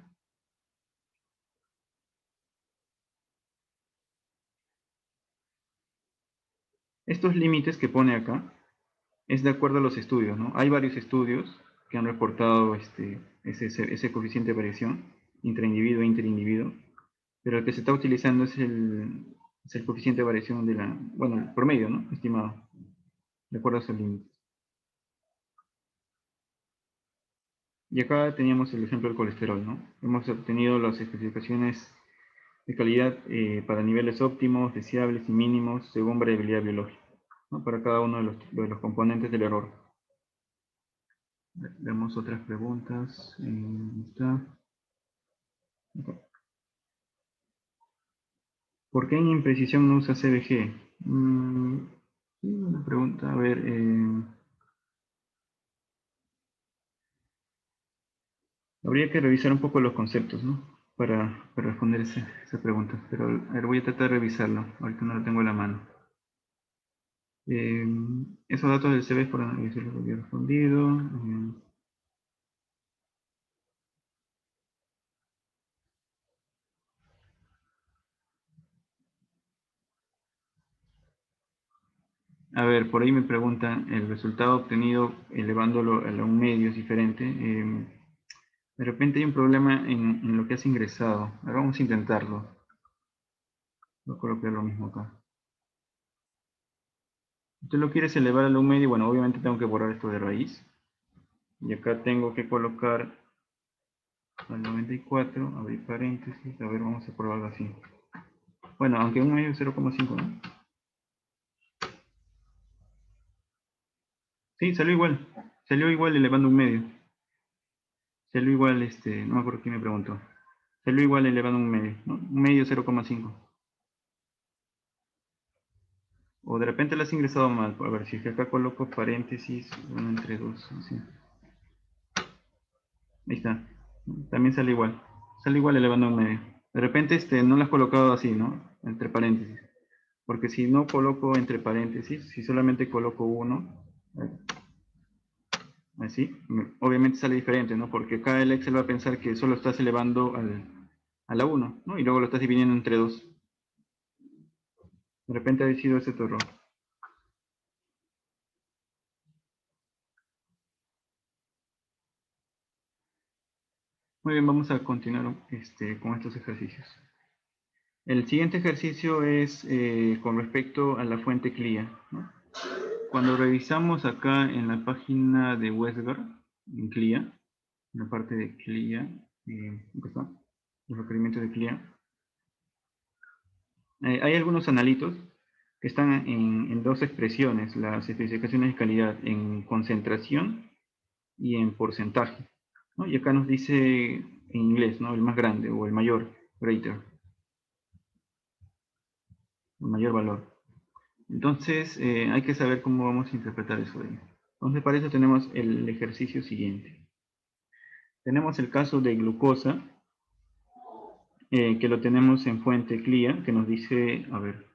Estos límites que pone acá es de acuerdo a los estudios, ¿no? Hay varios estudios que han reportado ese coeficiente de variación intraindividuo e interindividuo, pero el que se está utilizando es el coeficiente de variación bueno, el promedio, ¿no? Estimado, de acuerdo a esos límites. Y acá teníamos el ejemplo del colesterol, ¿no? Hemos obtenido las especificaciones de calidad para niveles óptimos, deseables y mínimos según variabilidad biológica, ¿no? Para cada uno de los componentes del error. Veamos otras preguntas. Está. ¿Por qué en imprecisión no usa CBG? Sí, una pregunta. A ver, habría que revisar un poco los conceptos, ¿no? Para responder esa pregunta. Pero a ver, voy a tratar de revisarlo. Ahorita no lo tengo a la mano. Eh, Esos datos del CV por analizar lo que había respondido. A ver, por ahí me preguntan, el resultado obtenido elevándolo a un medio es diferente. De repente hay un problema en lo que has ingresado. Ahora vamos a intentarlo. Voy a colocar lo mismo acá. Tú lo quieres elevar a un medio, bueno, obviamente tengo que borrar esto de raíz. Y acá tengo que colocar al 94, abrir paréntesis. A ver, vamos a probarlo así. Bueno, aunque un medio es 0,5, ¿no? Sí, salió igual. Salió igual elevando un medio. Salió igual, no me acuerdo quién me preguntó. Salió igual elevando un medio, ¿no? Un medio 0,5. O de repente lo has ingresado mal. A ver, si es que acá coloco paréntesis, 1 entre 2. Así. Ahí está. También sale igual. Sale igual elevando un medio. De repente no lo has colocado así, ¿no? Entre paréntesis. Porque si no coloco entre paréntesis, si solamente coloco 1, así, obviamente sale diferente, ¿no? Porque acá el Excel va a pensar que solo estás elevando a la 1, ¿no? Y luego lo estás dividiendo entre 2. De repente ha sido ese tu error. Muy bien, vamos a continuar con estos ejercicios. El siguiente ejercicio es con respecto a la fuente CLIA, ¿no? Cuando revisamos acá en la página de WestGuard, en CLIA, en la parte de CLIA, acá está, los requerimientos de CLIA. Hay algunos analitos que están en dos expresiones, las especificaciones de calidad en concentración y en porcentaje, ¿no? Y acá nos dice en inglés, ¿no? El más grande o el mayor, greater, el mayor valor. Entonces hay que saber cómo vamos a interpretar eso de ahí. Entonces para eso tenemos el ejercicio siguiente. Tenemos el caso de glucosa, que lo tenemos en fuente CLIA, que nos dice, a ver,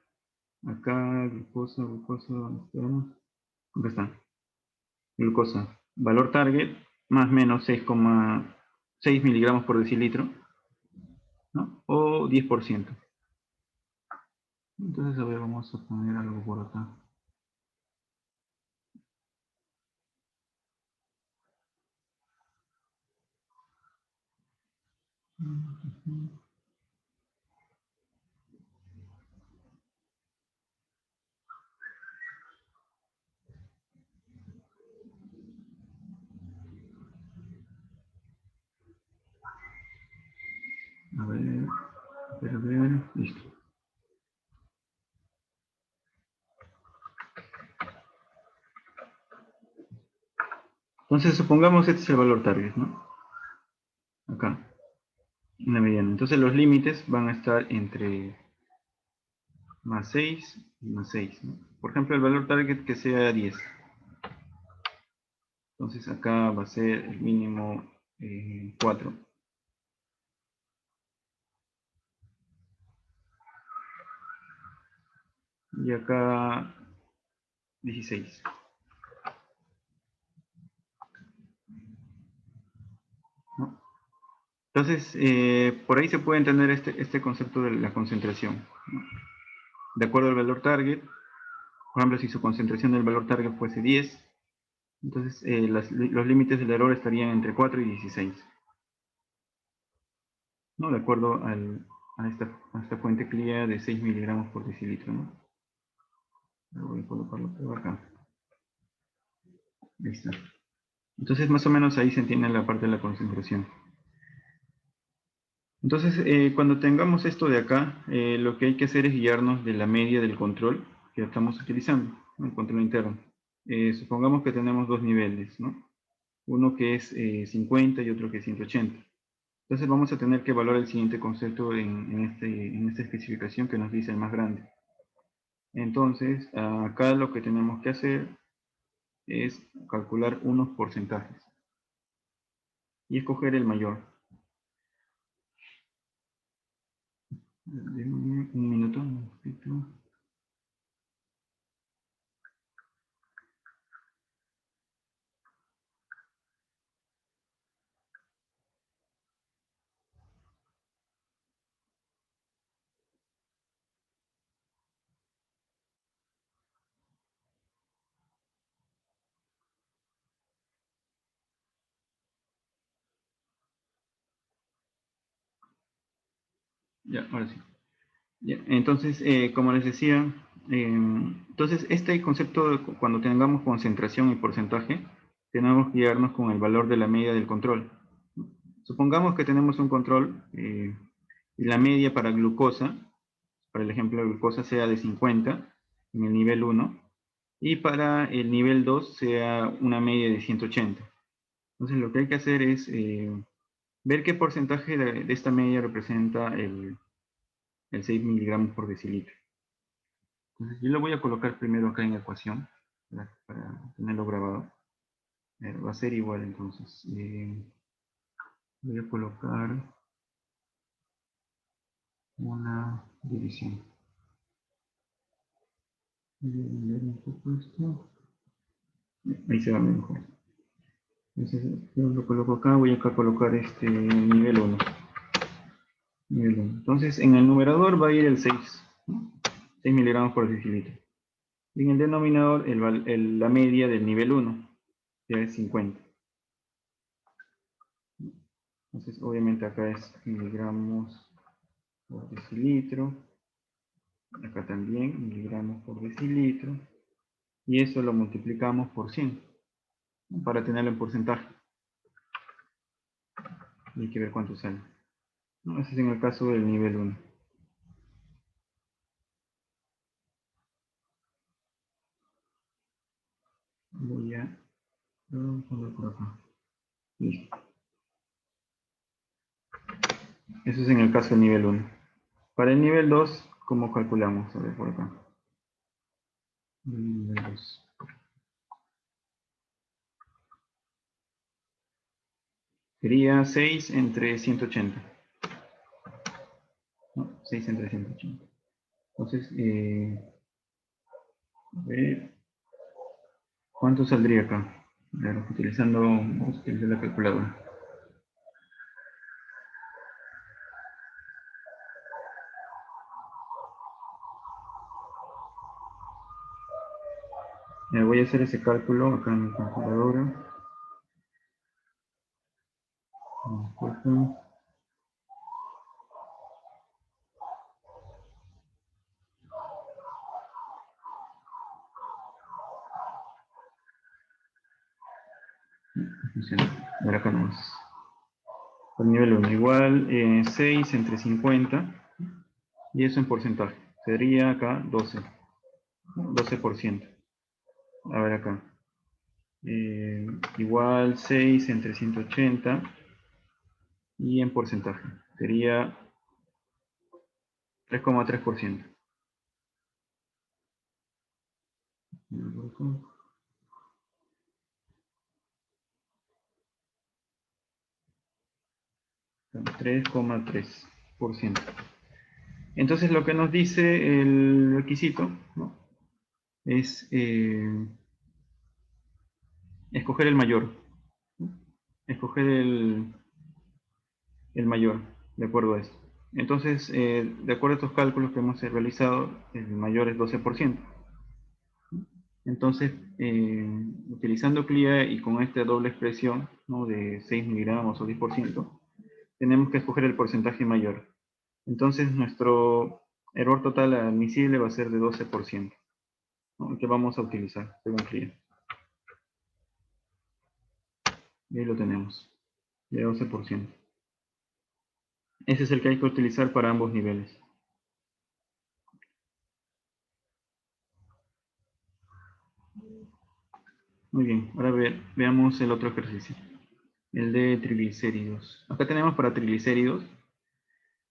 acá glucosa, ¿dónde tenemos? Acá está, glucosa. Valor target, más o menos 6,6 miligramos por decilitro, ¿no? O 10%. Entonces, a ver, vamos a poner algo por acá. A ver, listo. Entonces, supongamos este es el valor target, ¿no? Acá, en la mediana. Entonces, los límites van a estar entre más 6 y más 6, ¿no? Por ejemplo, el valor target que sea 10. Entonces, acá va a ser el mínimo 4. Y acá 16. ¿No? Entonces, por ahí se puede entender este concepto de la concentración, ¿no? De acuerdo al valor target, por ejemplo, si su concentración del valor target fuese 10, entonces los límites del error estarían entre 4 y 16, ¿no? De acuerdo a esta fuente CLIA de 6 miligramos por decilitro, ¿no? Voy a colocarlo por acá. Ahí está. Entonces, más o menos ahí se entiende la parte de la concentración. Entonces, cuando tengamos esto de acá, lo que hay que hacer es guiarnos de la media del control que estamos utilizando, ¿no? El control interno. Supongamos que tenemos dos niveles, ¿no? Uno que es 50 y otro que es 180. Entonces vamos a tener que evaluar el siguiente concepto en esta especificación que nos dice el más grande. Entonces, acá lo que tenemos que hacer es calcular unos porcentajes y escoger el mayor. Denme un minuto, un poquito. Ya, ahora sí. Ya, entonces, como les decía, entonces este concepto, cuando tengamos concentración y porcentaje, tenemos que guiarnos con el valor de la media del control. Supongamos que tenemos un control y la media para glucosa, para el ejemplo de glucosa sea de 50 en el nivel 1 y para el nivel 2 sea una media de 180. Entonces lo que hay que hacer es ver qué porcentaje de esta media representa el 6 miligramos por decilitro. Entonces yo lo voy a colocar primero acá en la ecuación para tenerlo grabado. Va a ser igual entonces. Voy a colocar una división. Voy a cambiar un poco esto. Ahí se va mejor. Entonces yo lo coloco acá, voy acá a colocar este nivel 1. Nivel 1. Entonces en el numerador va a ir el 6, ¿no? 6 miligramos por decilitro. Y en el denominador la media del nivel 1, que es 50. Entonces obviamente acá es miligramos por decilitro. Acá también miligramos por decilitro. Y eso lo multiplicamos por 100, ¿no? Para tenerlo en porcentaje. Y hay que ver cuánto sale. No, ese es en el caso del nivel 1. Voy a poner por acá. Listo. Eso es en el caso del nivel 1. Para el nivel 2, ¿cómo calculamos? A ver, por acá. Nivel 2. Sería 6 entre 180. No, 6 entre 180. Entonces, a ver, ¿cuánto saldría acá? Claro, vamos a utilizar la calculadora. Voy a hacer ese cálculo acá en mi calculadora. A ver acá nomás. Por nivel 1, igual 6 entre 50. Y eso en porcentaje. Sería acá 12. 12%. A ver acá. Igual 6 entre 180. Y en porcentaje. Sería 3,3%. 3,3%. Entonces lo que nos dice el requisito, ¿no?, es escoger el mayor. ¿No? Escoger el mayor, de acuerdo a esto. Entonces, de acuerdo a estos cálculos que hemos realizado, el mayor es 12%. Entonces, utilizando CLIA y con esta doble expresión, ¿no?, de 6 miligramos o 10%, tenemos que escoger el porcentaje mayor. Entonces, nuestro error total admisible va a ser de 12%, ¿no?, que vamos a utilizar según CLIA. Y ahí lo tenemos, de 12%. Ese es el que hay que utilizar para ambos niveles. Muy bien, ahora veamos el otro ejercicio, el de triglicéridos. Acá tenemos para triglicéridos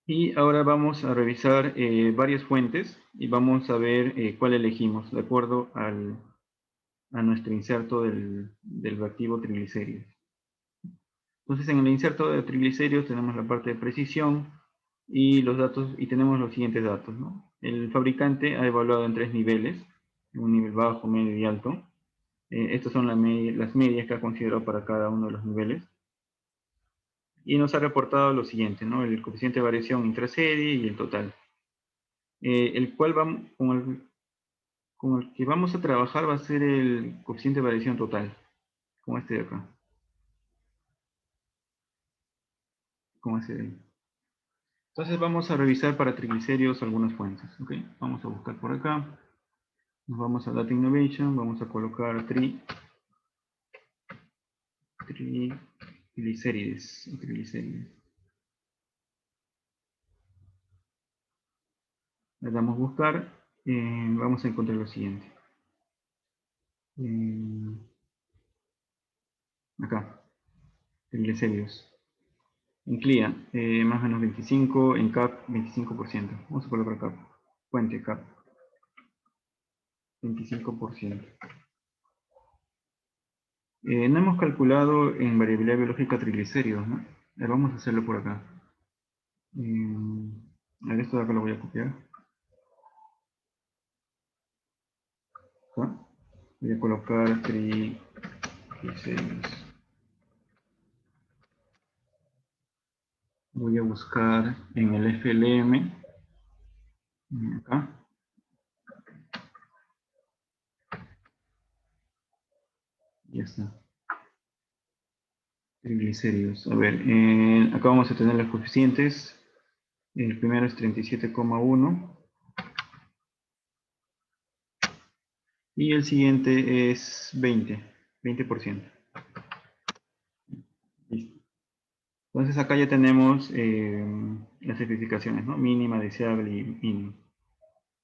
y ahora vamos a revisar varias fuentes y vamos a ver cuál elegimos de acuerdo a nuestro inserto del reactivo triglicéridos. Entonces en el inserto de triglicéridos tenemos la parte de precisión y los datos, y tenemos los siguientes datos, ¿no? El fabricante ha evaluado en 3 niveles, un nivel bajo, medio y alto. Estas son las medias que ha considerado para cada uno de los niveles. Y nos ha reportado lo siguiente, ¿no? El coeficiente de variación intraserie y el total. El cual con el que vamos a trabajar va a ser el coeficiente de variación total, como este de acá. Como ese de ahí. Entonces vamos a revisar para triglicéridos algunas fuentes. ¿Okay? Vamos a buscar por acá. Nos vamos a Data Innovation, vamos a colocar triglicérides. Le damos buscar, vamos a encontrar lo siguiente. Acá, triglicéridos. En CLIA, más o menos 25, en CAP 25%. Vamos a colocar CAP. Fuente CAP, 25%. No hemos calculado en variabilidad biológica triglicéridos, ¿no? Vamos a hacerlo por acá. A ver, esto de acá lo voy a copiar. Acá. Voy a colocar triglicéridos. Voy a buscar en el FLM. Acá. Ya está. Triglicéridos. A ver, acá vamos a tener los coeficientes. El primero es 37,1. Y el siguiente es 20%. Listo. Entonces acá ya tenemos las especificaciones, ¿no? Mínima, deseable y mínimo.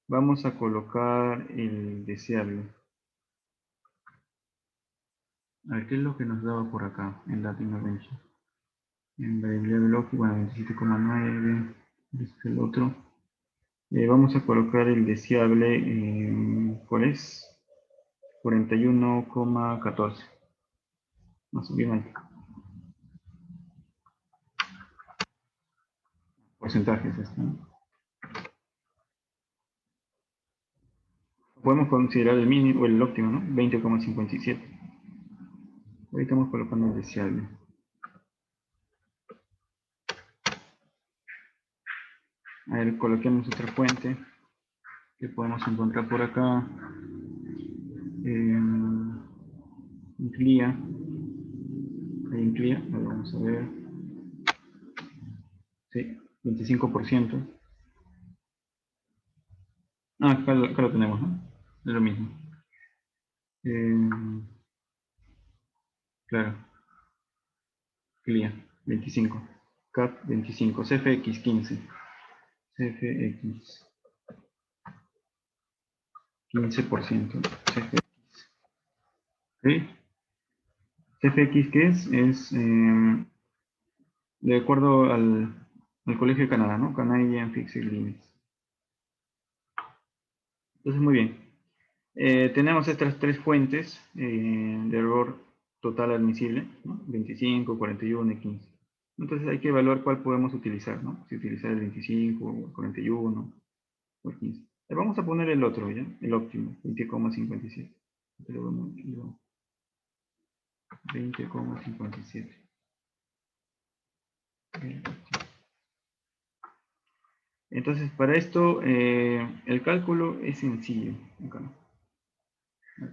Vamos a colocar el deseable. A ver, ¿qué es lo que nos daba por acá en Data Innovation? En variable lógica, bueno, 27,9, este el otro. Vamos a colocar el deseable, ¿cuál es? 41,14. Más o menos. Porcentajes este, ¿no? Podemos considerar el mínimo o el óptimo, ¿no? 20,57. Ahí estamos colocando el deseable. A ver, coloquemos otra fuente que podemos encontrar por acá. Inclía. Ahí inclía, lo vamos a ver. Sí, 25%. Ah, acá lo tenemos, ¿no? Es lo mismo. Eh, claro, CLIA, 25. CAP, 25. CFX, 15. CFX, 15%. CFX. ¿Sí? CFX, ¿qué es? Es de acuerdo al Colegio de Canadá, ¿no? Canadian Fixed Limits. Entonces, muy bien. Tenemos estas tres fuentes de error total admisible, ¿no? 25, 41 y 15. Entonces hay que evaluar cuál podemos utilizar, ¿no? Si utilizar el 25, o el 41 o el 15. Vamos a poner el otro, ¿ya? El óptimo, 20,57. 20,57. Entonces, para esto, el cálculo es sencillo. Acá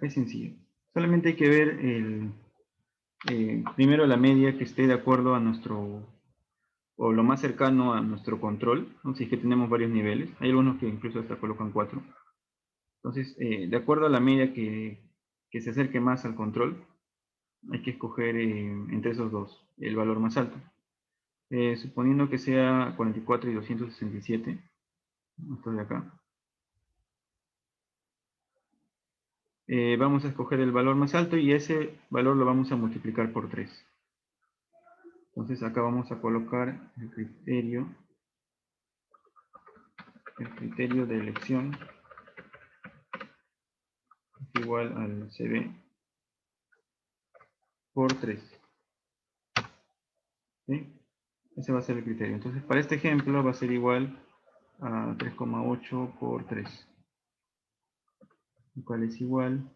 es sencillo. Solamente hay que ver primero la media que esté de acuerdo a nuestro, o lo más cercano a nuestro control, ¿no? Si es que tenemos varios niveles, hay algunos que incluso hasta colocan 4. Entonces, de acuerdo a la media que se acerque más al control, hay que escoger entre esos dos el valor más alto. Suponiendo que sea 44 y 267, esto de acá, vamos a escoger el valor más alto y ese valor lo vamos a multiplicar por 3. Entonces acá vamos a colocar el criterio de elección es igual al CB por 3. ¿Sí? Ese va a ser el criterio. Entonces para este ejemplo va a ser igual a 3,8 por 3, lo cual es igual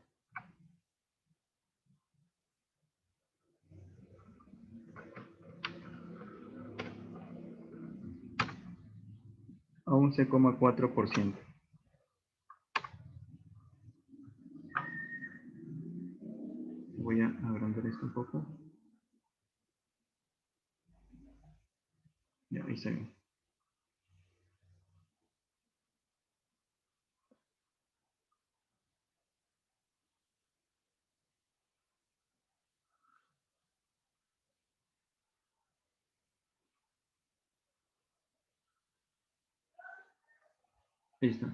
a 11,4%. Voy a agrandar esto un poco. Ya, ahí está bien. Listo.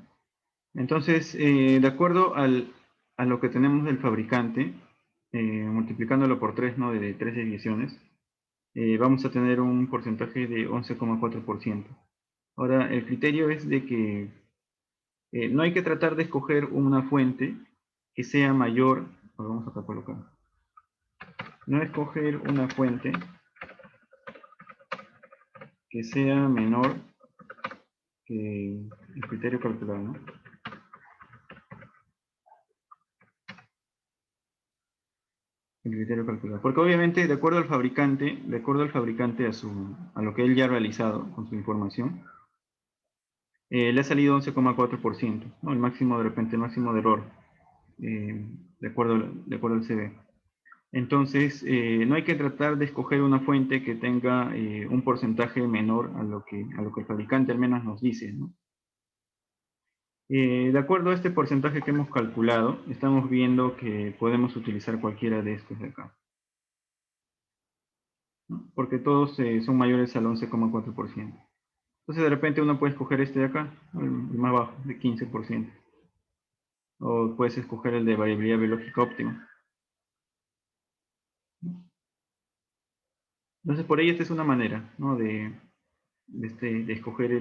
Entonces, de acuerdo a lo que tenemos del fabricante, multiplicándolo por 3, ¿no? De 3 desviaciones, vamos a tener un porcentaje de 11,4%. Ahora, el criterio es de que no hay que tratar de escoger una fuente que sea mayor, vamos a colocar, no escoger una fuente que sea menor que el criterio calculado, ¿no? El criterio calculado. Porque obviamente, de acuerdo al fabricante a lo que él ya ha realizado con su información, le ha salido 11,4%, ¿no? El máximo, de repente, el máximo de error, de acuerdo al CB. Entonces, no hay que tratar de escoger una fuente que tenga un porcentaje menor a lo que el fabricante al menos nos dice, ¿no? De acuerdo a este porcentaje que hemos calculado, estamos viendo que podemos utilizar cualquiera de estos de acá. ¿no? Porque todos son mayores al 11,4%. Entonces de repente uno puede escoger este de acá, el más bajo, de 15%. O puedes escoger el de variabilidad biológica óptima. Entonces por ahí esta es una manera, ¿no? de escoger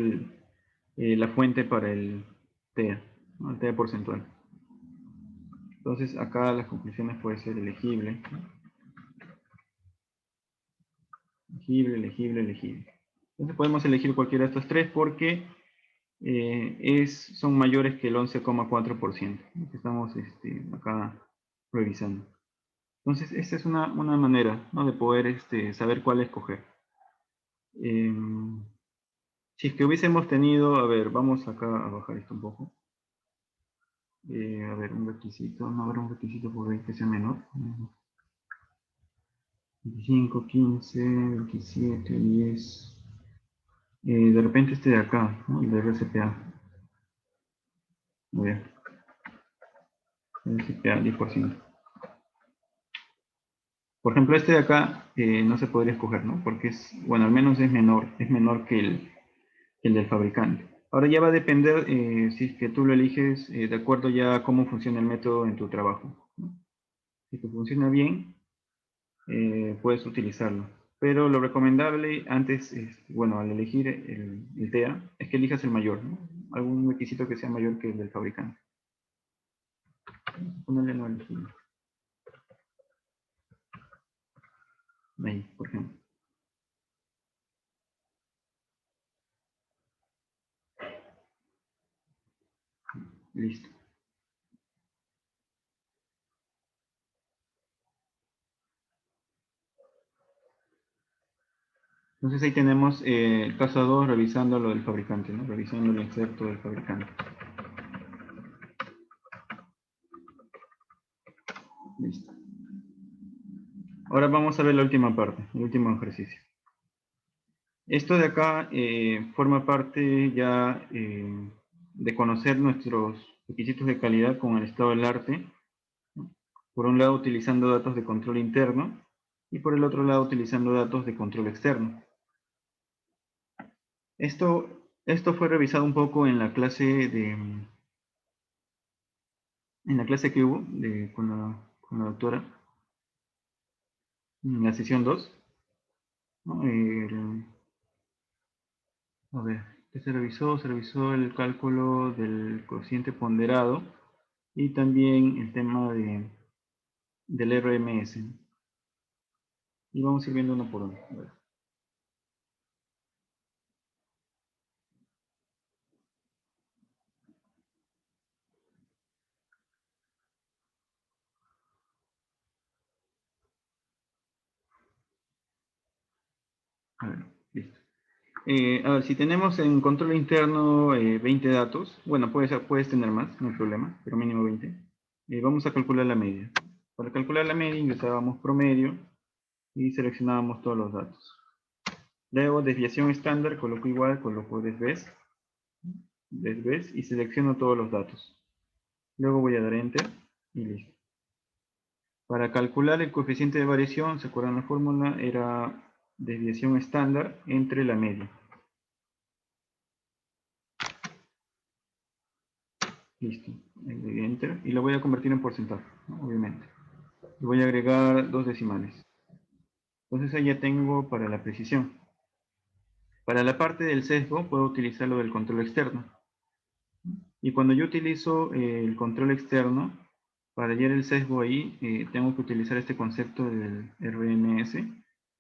la fuente para el TEA, ¿no? El TEA porcentual. Entonces acá las conclusiones pueden ser elegible, ¿no? Elegible. Entonces podemos elegir cualquiera de estos tres porque son mayores que el 11,4% que estamos acá revisando. Entonces, esta es una manera, ¿no? De poder saber cuál escoger. Si es que hubiésemos tenido, a ver, vamos acá a bajar esto un poco. A ver, un requisito, no habrá un requisito por ahí que sea menor. 25, 15, 27, 10. De repente este de acá, ¿no? El de RCPA. A ver, RCPA 10%. Por ejemplo, este de acá no se podría escoger, ¿no? Porque bueno, al menos es menor que el del fabricante. Ahora ya va a depender si es que tú lo eliges de acuerdo ya a cómo funciona el método en tu trabajo, ¿no? Si que funciona bien, puedes utilizarlo. Pero lo recomendable antes, bueno, al elegir el TEA, es que elijas el mayor, ¿no? Algún requisito que sea mayor que el del fabricante. Ponerle no elegible. Ahí, por ejemplo. Listo. Entonces ahí tenemos el caso 2 revisando lo del fabricante, ¿no? Revisando el inserto del fabricante. Listo. Ahora vamos a ver la última parte, el último ejercicio. Esto de acá forma parte ya de conocer nuestros requisitos de calidad con el estado del arte, ¿no? Por un lado utilizando datos de control interno y por el otro lado utilizando datos de control externo. Esto fue revisado un poco en la clase que hubo con la doctora, en la sesión 2, ¿no? A ver, ¿qué se revisó? Se revisó el cálculo del cociente ponderado y también el tema del RMS. Y vamos a ir viendo uno por uno. A ver, listo. A ver, si tenemos en control interno 20 datos, bueno, puedes tener más, no hay problema, pero mínimo 20. Vamos a calcular la media. Para calcular la media ingresábamos promedio y seleccionábamos todos los datos. Luego, desviación estándar, coloco igual, coloco desves y selecciono todos los datos. Luego voy a dar Enter y listo. Para calcular el coeficiente de variación, ¿se acuerdan la fórmula? Era desviación estándar entre la media. Listo. Le doy Enter y lo voy a convertir en porcentaje, ¿no? Obviamente. Y voy a agregar 2 decimales. Entonces ahí ya tengo para la precisión. Para la parte del sesgo puedo utilizar lo del control externo. Y cuando yo utilizo el control externo, para hallar el sesgo ahí, tengo que utilizar este concepto del RMS,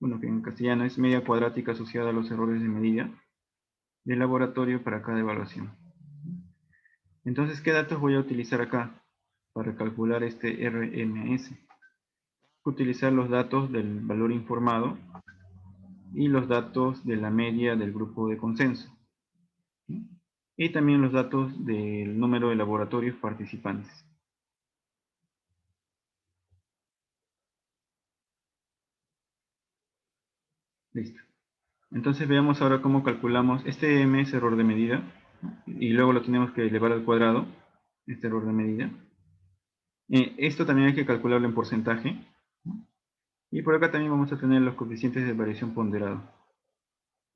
bueno, que en castellano es media cuadrática asociada a los errores de medida del laboratorio para cada evaluación. Entonces, ¿qué datos voy a utilizar acá para calcular este RMS? Voy a utilizar los datos del valor informado y los datos de la media del grupo de consenso. Y también los datos del número de laboratorios participantes. Listo. Entonces veamos ahora cómo calculamos este M es error de medida y luego lo tenemos que elevar al cuadrado, este error de medida. Esto también hay que calcularlo en porcentaje, ¿no? Y por acá también vamos a tener los coeficientes de variación ponderado.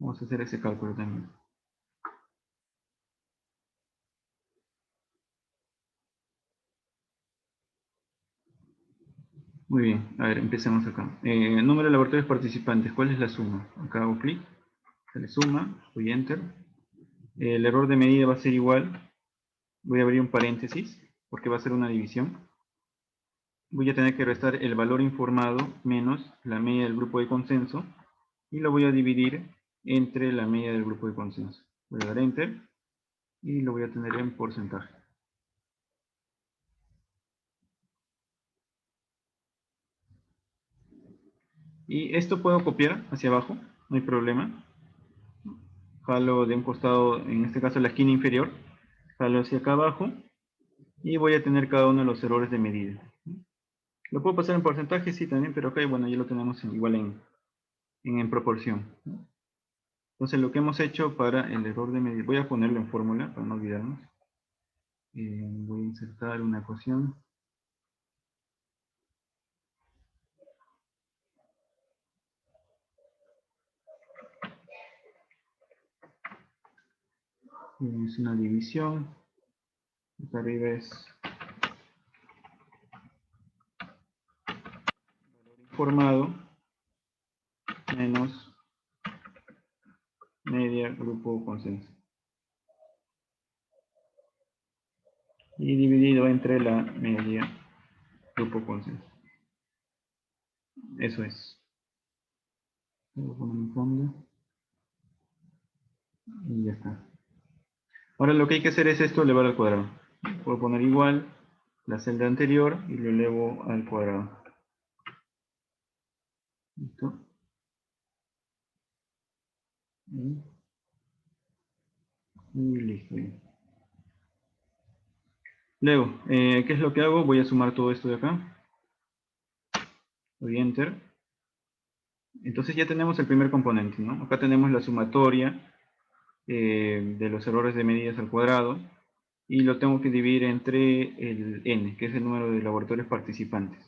Vamos a hacer ese cálculo también. Muy bien, a ver, empecemos acá. Número de laboratorios participantes, ¿cuál es la suma? Acá hago clic, se le suma, doy enter. El error de medida va a ser igual. Voy a abrir un paréntesis, porque va a ser una división. Voy a tener que restar el valor informado menos la media del grupo de consenso. Y lo voy a dividir entre la media del grupo de consenso. Voy a dar enter y lo voy a tener en porcentaje. Y esto puedo copiar hacia abajo, no hay problema. Jalo de un costado, en este caso la esquina inferior, jalo hacia acá abajo y voy a tener cada uno de los errores de medida. ¿Lo puedo pasar en porcentaje? Sí, también, pero ok, bueno, ya lo tenemos igual en proporción. Entonces lo que hemos hecho para el error de medida, voy a ponerlo en fórmula para no olvidarnos. Voy a insertar una ecuación. Es una división. Acá arriba es valor informado menos media grupo consenso. Y dividido entre la media grupo consenso. Eso es. Voy a poner un fondo. Y ya está. Ahora lo que hay que hacer es esto elevar al cuadrado. Puedo poner igual la celda anterior y lo elevo al cuadrado. ¿Listo? Y listo. Luego, ¿qué es lo que hago? Voy a sumar todo esto de acá. Doy enter. Entonces ya tenemos el primer componente, ¿no? Acá tenemos la sumatoria de los errores de medidas al cuadrado y lo tengo que dividir entre el n, que es el número de laboratorios participantes.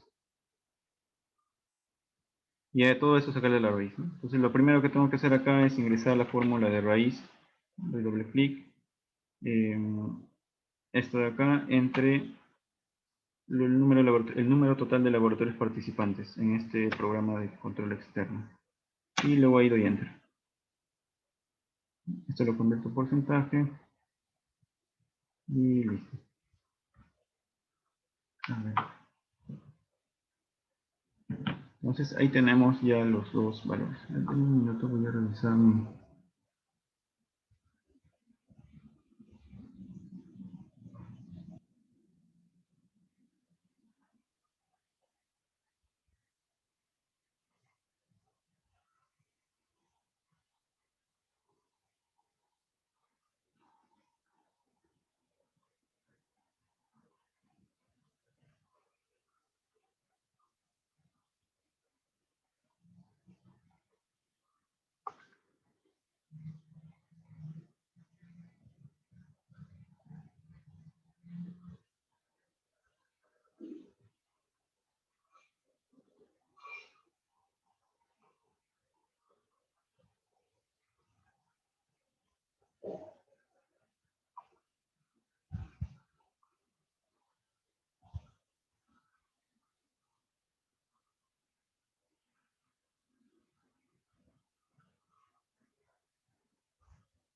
Y a todo eso sacarle la raíz, ¿no? Entonces lo primero que tengo que hacer acá es ingresar la fórmula de raíz, doy doble clic, esto de acá entre el número total de laboratorios participantes en este programa de control externo. Y luego ahí doy enter. Esto lo convierto en porcentaje y listo. A ver. Entonces ahí tenemos ya los dos valores. En un minuto voy a revisar mi...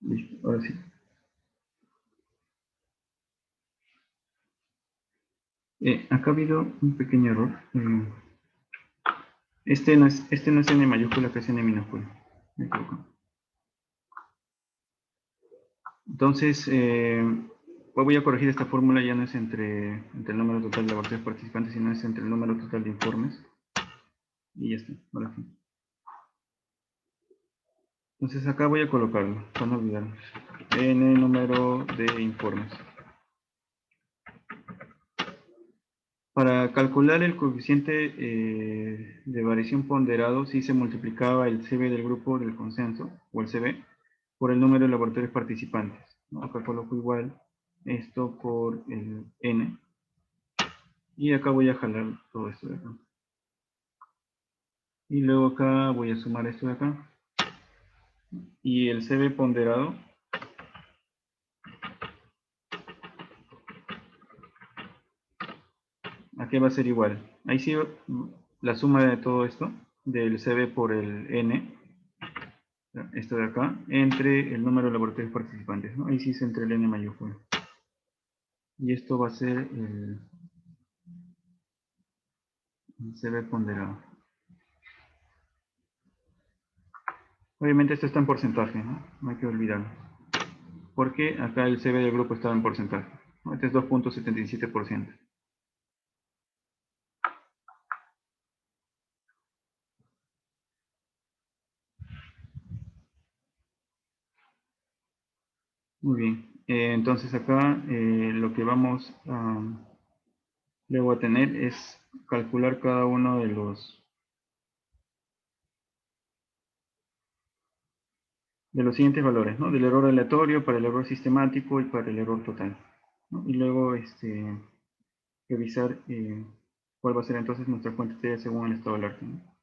Listo, ahora sí. Acá ha habido un pequeño error. Este no es n mayúscula, que es n minúscula. Me equivoco. Entonces, pues voy a corregir esta fórmula, ya no es entre el número total de laboratorios participantes, sino es entre el número total de informes. Y ya está, ahora sí. Entonces acá voy a colocarlo, para no olvidarnos. N número de informes. Para calcular el coeficiente de variación ponderado, sí se multiplicaba el CB del grupo del consenso, o el CB, por el número de laboratorios participantes, ¿no? Acá coloco igual esto por el N. Y acá voy a jalar todo esto de acá. Y luego acá voy a sumar esto de acá. Y el CB ponderado, aquí va a ser igual. Ahí sí la suma de todo esto, del CB por el N, esto de acá, entre el número de laboratorios participantes, ¿no? Ahí sí es entre el N mayúscula. Y esto va a ser el CB ponderado. Obviamente esto está en porcentaje, ¿no? No hay que olvidarlo. Porque acá el CB del grupo estaba en porcentaje, ¿no? Este es 2.77%. Muy bien. Entonces acá lo que vamos luego a tener es calcular cada uno de los siguientes valores, ¿no? Del error aleatorio, para el error sistemático y para el error total, ¿no? Y luego revisar cuál va a ser entonces nuestra fuente T según el estado del arte, ¿no?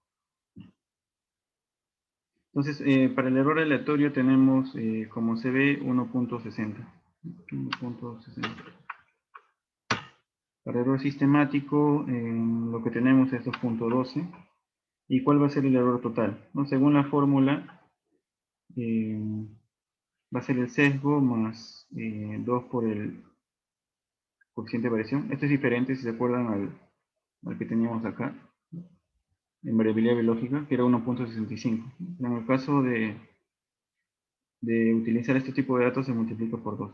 Entonces, para el error aleatorio tenemos como se ve 1.60. 1.60. Para el error sistemático lo que tenemos es 2.12. ¿Y cuál va a ser el error total? ¿No? Según la fórmula, va a ser el sesgo más 2 por el coeficiente de variación. Esto es diferente, si se acuerdan, al que teníamos acá, en variabilidad biológica, que era 1.65. En el caso de utilizar este tipo de datos, se multiplica por 2.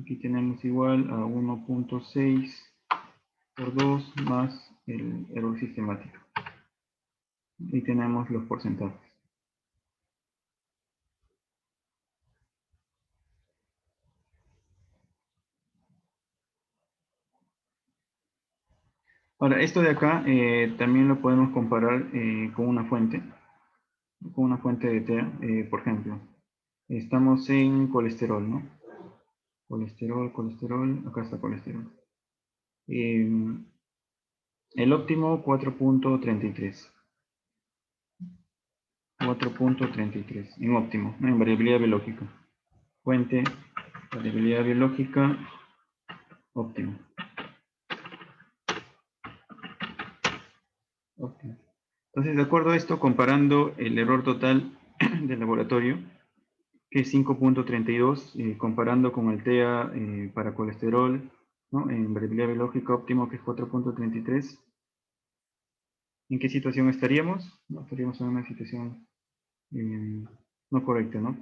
Aquí tenemos igual a 1.6 por 2 más el error sistemático. Y tenemos los porcentajes. Ahora, esto de acá también lo podemos comparar con una fuente de TEA, por ejemplo. Estamos en colesterol, ¿no? Colesterol, acá está colesterol. El óptimo 4.33. 4.33 en óptimo, ¿no? En variabilidad biológica. Fuente, variabilidad biológica, óptimo. Óptimo. Entonces, de acuerdo a esto, comparando el error total del laboratorio, que es 5.32, comparando con el TEA para colesterol, ¿no? En variabilidad biológica óptimo, que es 4.33, ¿en qué situación estaríamos? No, estaríamos en una situación no correcta, ¿no?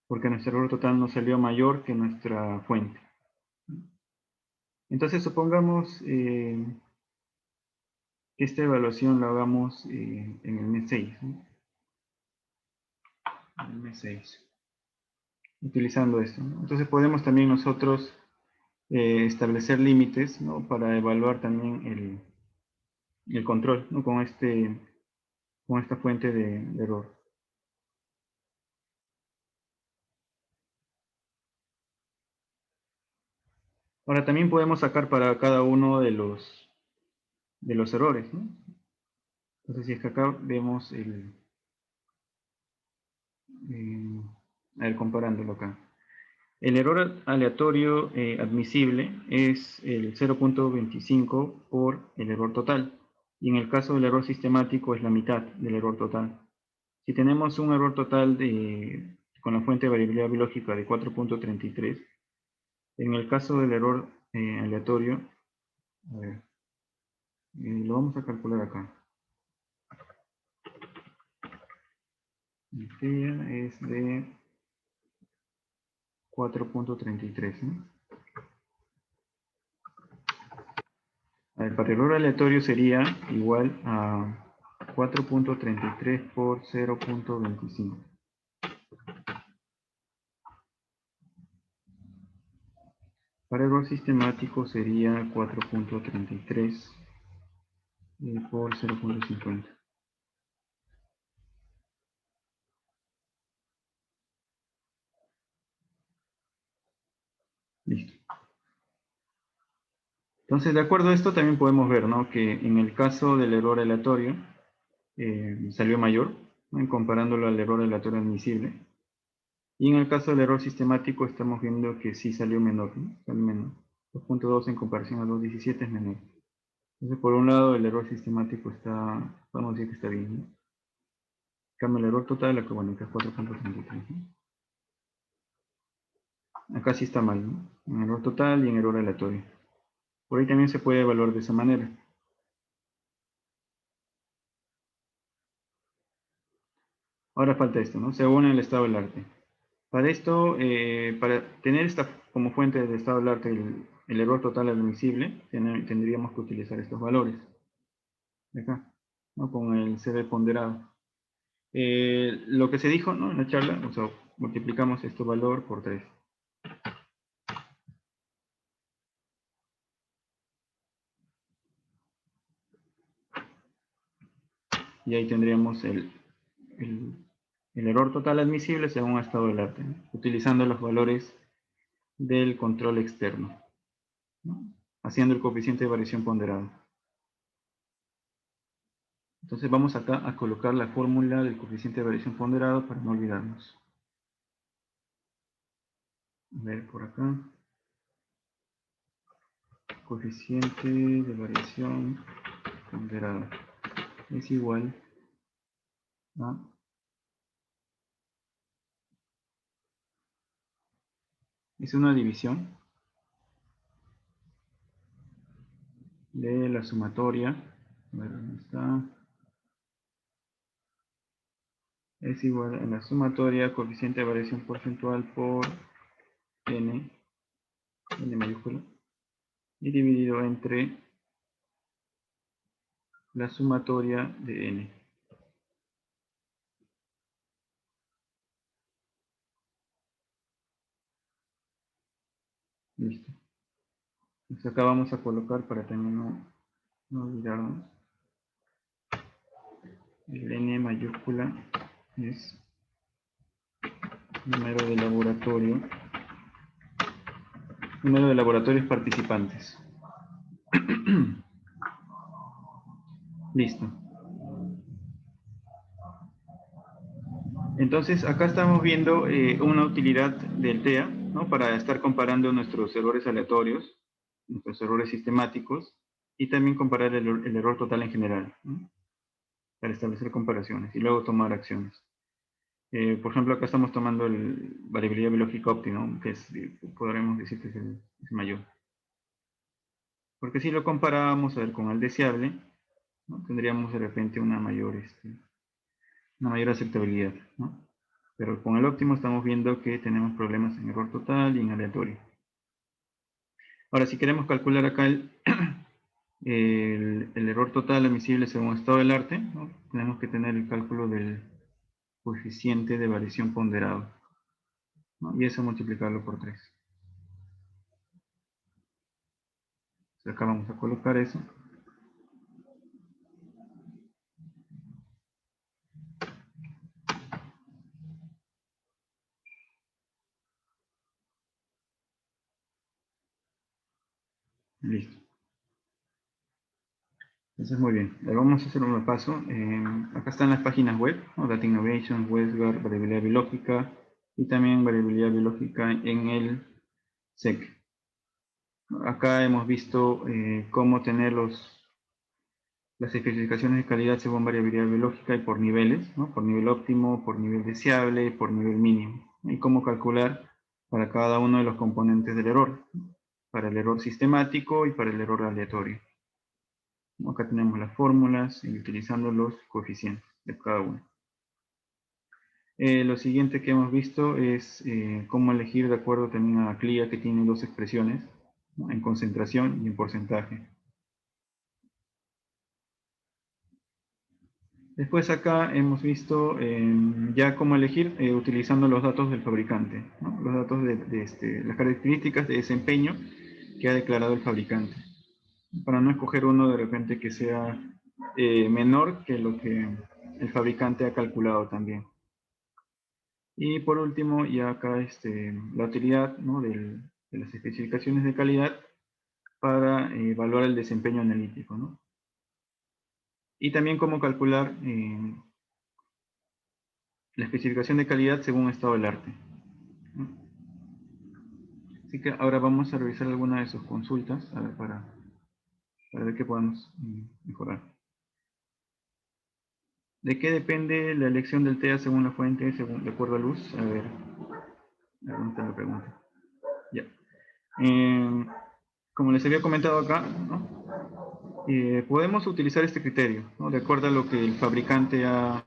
Porque nuestro error total nos salió mayor que nuestra fuente. Entonces, supongamos que esta evaluación la hagamos en el mes 6, ¿no? En el mes 6, utilizando esto, ¿no? Entonces, podemos también nosotros establecer límites, ¿no? Para evaluar también el control, ¿no? Con esta fuente de error. Ahora también podemos sacar para cada uno de los errores, ¿no? Entonces si es que acá vemos a ver, comparándolo acá. El error aleatorio admisible es el 0.25 por el error total. Y en el caso del error sistemático es la mitad del error total. Si tenemos un error total con la fuente de variabilidad biológica de 4.33, en el caso del error aleatorio, a ver, lo vamos a calcular acá. El TEA es de 4.33, ¿no? A ver, para el error aleatorio sería igual a 4.33 por 0.25. Para error sistemático sería 4.33 por 0.50. Listo. Entonces, de acuerdo a esto, también podemos ver, ¿no?, que en el caso del error aleatorio, salió mayor, ¿no?, comparándolo al error aleatorio admisible. Y en el caso del error sistemático estamos viendo que sí salió menor, ¿no? Salió menor. 2.2 en comparación a 2.17 es menor. Entonces, por un lado, el error sistemático está, vamos a decir que está bien, ¿no? En cambio, el error total, acá, bueno, acá es 4.33, ¿no? Acá sí está mal, ¿no? En error total y en error aleatorio. Por ahí también se puede evaluar de esa manera. Ahora falta esto, ¿no? Según el estado del arte. Para esto, para tener esta como fuente del estado del arte el error total admisible, tendríamos que utilizar estos valores. De acá, ¿no?, con el CD ponderado. Lo que se dijo, ¿no?, en la charla, o sea, multiplicamos este valor por 3. Y ahí tendríamos el error total admisible según estado del arte, ¿no?, utilizando los valores del control externo, ¿no?, haciendo el coeficiente de variación ponderado. Entonces vamos acá a colocar la fórmula del coeficiente de variación ponderado para no olvidarnos. A ver, por acá. Coeficiente de variación ponderado es igual a es una división de la sumatoria. A ver, ¿dónde está? Es igual a la sumatoria coeficiente de variación porcentual por n mayúscula, y dividido entre la sumatoria de n. Listo. Entonces acá vamos a colocar, para también no olvidarnos, el n mayúscula es número de laboratorios participantes. Listo. Entonces, acá estamos viendo una utilidad del TEA, ¿no?, para estar comparando nuestros errores aleatorios, nuestros errores sistemáticos, y también comparar el error total en general, ¿no?, para establecer comparaciones y luego tomar acciones. Por ejemplo, acá estamos tomando el variabilidad biológica óptima, ¿no?, que podremos decir que es el mayor. Porque si lo comparábamos, a ver, con el deseable, ¿no?, tendríamos de repente una mayor aceptabilidad, ¿no? Pero con el óptimo estamos viendo que tenemos problemas en error total y en aleatorio. Ahora, si queremos calcular acá el error total admisible según estado del arte, ¿no?, tenemos que tener el cálculo del coeficiente de variación ponderado, ¿no?, y eso multiplicarlo por 3. Entonces acá vamos a colocar eso. Listo. Entonces, muy bien. Vamos a hacer un repaso. Acá están las páginas web, ¿no?, Data Innovation, WestGuard, variabilidad biológica, y también variabilidad biológica en el SEC. Acá hemos visto cómo tener las especificaciones de calidad según variabilidad biológica y por niveles, ¿no?, por nivel óptimo, por nivel deseable, por nivel mínimo, y cómo calcular para cada uno de los componentes del error, para el error sistemático y para el error aleatorio. Acá tenemos las fórmulas y utilizando los coeficientes de cada uno. Lo siguiente que hemos visto es cómo elegir de acuerdo también a CLIA, que tiene dos expresiones, ¿no?, en concentración y en porcentaje. Después acá hemos visto ya cómo elegir utilizando los datos del fabricante, ¿no?, los datos de las características de desempeño que ha declarado el fabricante, para no escoger uno de repente que sea menor que lo que el fabricante ha calculado también. Y por último, ya acá la utilidad, ¿no?, de las especificaciones de calidad para evaluar el desempeño analítico, ¿no? Y también cómo calcular la especificación de calidad según estado del arte, ¿no? Así que ahora vamos a revisar algunas de sus consultas, a ver, para ver qué podemos mejorar. ¿De qué depende la elección del TEA según la fuente, de acuerdo a luz? A ver, ¿dónde está la pregunta? Ya. Como les había comentado acá, ¿no? Podemos utilizar este criterio, ¿no? De acuerdo a lo que el fabricante ha...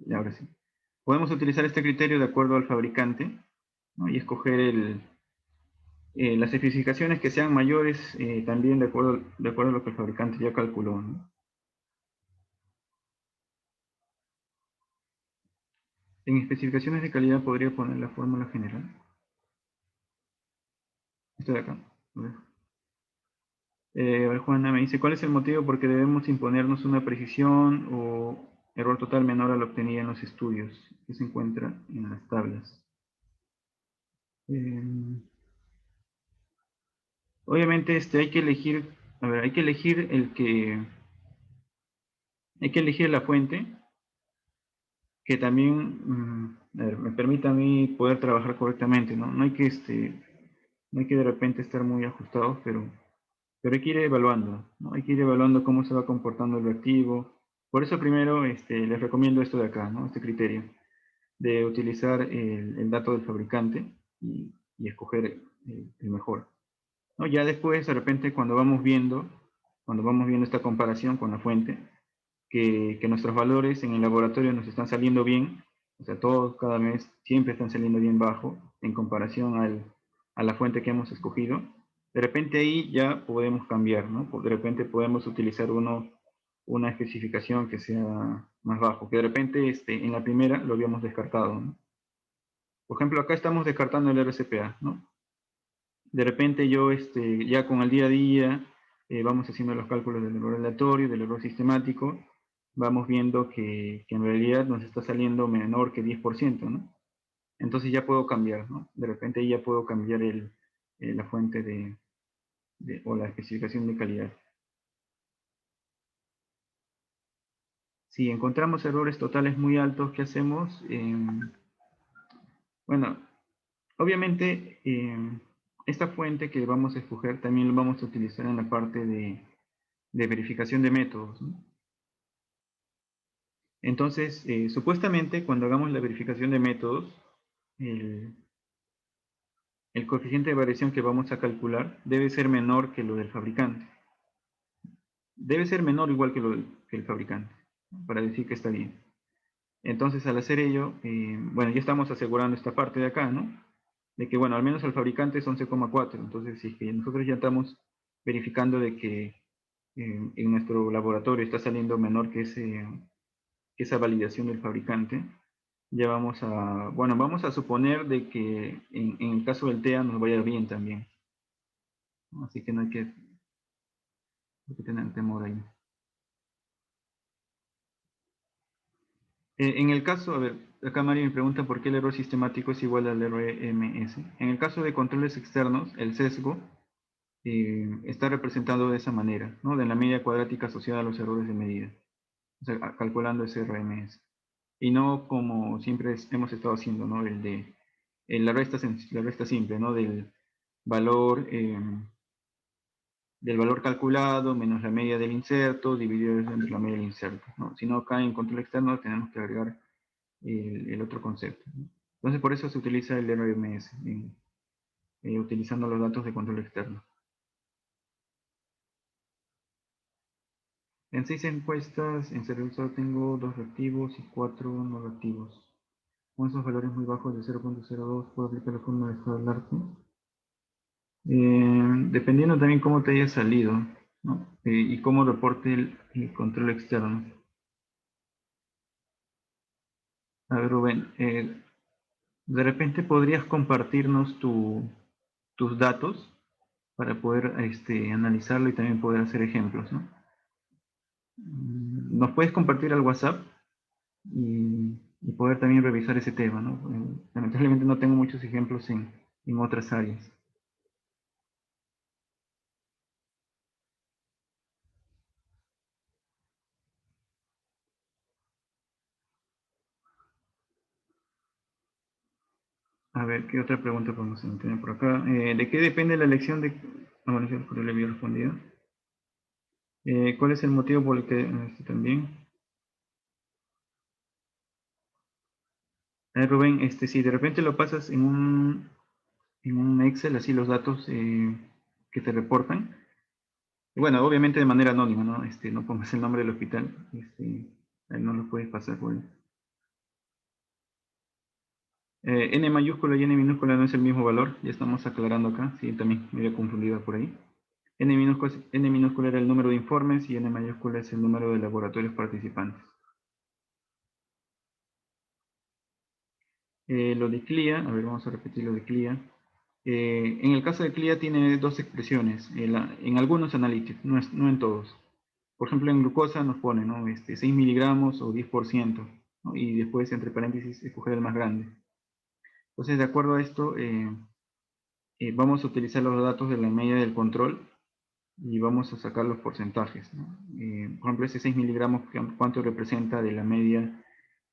Y ahora sí. Podemos utilizar este criterio de acuerdo al fabricante, ¿no? Y escoger las especificaciones que sean mayores también de acuerdo a lo que el fabricante ya calculó, ¿no? En especificaciones de calidad podría poner la fórmula general. Esto de acá. A ver. Juana me dice, ¿cuál es el motivo por qué debemos imponernos una precisión o error total menor a lo obtenido en los estudios que se encuentra en las tablas? Eh, Obviamente hay que elegir, a ver, hay que elegir la fuente que también a ver, me permita a mí poder trabajar correctamente, ¿no? No hay que de repente estar muy ajustados, pero hay que ir evaluando, ¿no? Hay que ir evaluando cómo se va comportando el reactivo. Por eso primero les recomiendo esto de acá, ¿no? Este criterio de utilizar el dato del fabricante y escoger el mejor, ¿no? Ya después, de repente, cuando vamos viendo esta comparación con la fuente, que nuestros valores en el laboratorio nos están saliendo bien, o sea, todos cada mes siempre están saliendo bien bajo en comparación a la fuente que hemos escogido, de repente ahí ya podemos cambiar, ¿no? De repente podemos utilizar una especificación que sea más bajo, que de repente en la primera lo habíamos descartado, ¿no? Por ejemplo, acá estamos descartando el RCPA, ¿no? De repente yo ya con el día a día vamos haciendo los cálculos del error aleatorio, del error sistemático, vamos viendo que en realidad nos está saliendo menor que 10%, ¿no? Entonces ya puedo cambiar, ¿no? De repente ya puedo cambiar la fuente o la especificación de calidad. Si encontramos errores totales muy altos, ¿qué hacemos? Bueno, obviamente esta fuente que vamos a escoger también lo vamos a utilizar en la parte de verificación de métodos, ¿no? Entonces, supuestamente cuando hagamos la verificación de métodos, el, el coeficiente de variación que vamos a calcular debe ser menor que lo del fabricante. Debe ser menor igual que el fabricante, para decir que está bien. Entonces, al hacer ello, bueno, ya estamos asegurando esta parte de acá, ¿no? De que, bueno, al menos el fabricante es 11,4. Entonces, si es que nosotros ya estamos verificando de que en nuestro laboratorio está saliendo menor que esa validación del fabricante, ya vamos a suponer de que en el caso del TEA nos vaya bien también, ¿no? Así que no hay que tener temor ahí. En el caso, a ver, acá Mario me pregunta por qué el error sistemático es igual al RMS. En el caso de controles externos, el sesgo está representado de esa manera, ¿no? De la media cuadrática asociada a los errores de medida, o sea, calculando ese RMS. Y no como siempre hemos estado haciendo, ¿no? La resta simple, ¿no? Valor, eh, del valor calculado menos la media del inserto dividido entre la media del inserto, ¿no? Si no, acá en control externo tenemos que agregar el otro concepto, ¿no? Entonces, por eso se utiliza el RMS, utilizando los datos de control externo. En 6 encuestas, en Servisor tengo 2 reactivos y 4 no reactivos. Con esos valores muy bajos de 0.02, ¿puedo aplicar la fórmula de estado del arte? Dependiendo también cómo te haya salido, ¿no? Y cómo reporte el control externo. A ver, Rubén, de repente podrías compartirnos tus datos para poder analizarlo y también poder hacer ejemplos, ¿no? Nos puedes compartir al WhatsApp y y poder también revisar ese tema, ¿no? Lamentablemente no tengo muchos ejemplos en otras áreas. A ver, ¿qué otra pregunta podemos tener por acá? ¿De qué depende la elección de...? Ah, bueno, yo por el había respondido. ¿Cuál es el motivo por el que... Este también. Rubén, si de repente lo pasas en un Excel, así los datos que te reportan. Y bueno, obviamente de manera anónima, ¿no? No pongas el nombre del hospital. Ahí no lo puedes pasar por ahí. N mayúscula y N minúscula no es el mismo valor, ya estamos aclarando acá, sí, también me había confundido por ahí. N minúscula era el número de informes y N mayúscula es el número de laboratorios participantes. Lo de CLIA, a ver, vamos a repetir lo de CLIA. En el caso de CLIA tiene dos expresiones, en algunos analytics, no en todos. Por ejemplo, en glucosa nos pone, ¿no? 6 miligramos o 10%, ¿no? Y después, entre paréntesis, escoger el más grande. Entonces, de acuerdo a esto, vamos a utilizar los datos de la media del control y vamos a sacar los porcentajes, ¿no? Por ejemplo, ese 6 miligramos, ¿cuánto representa de la media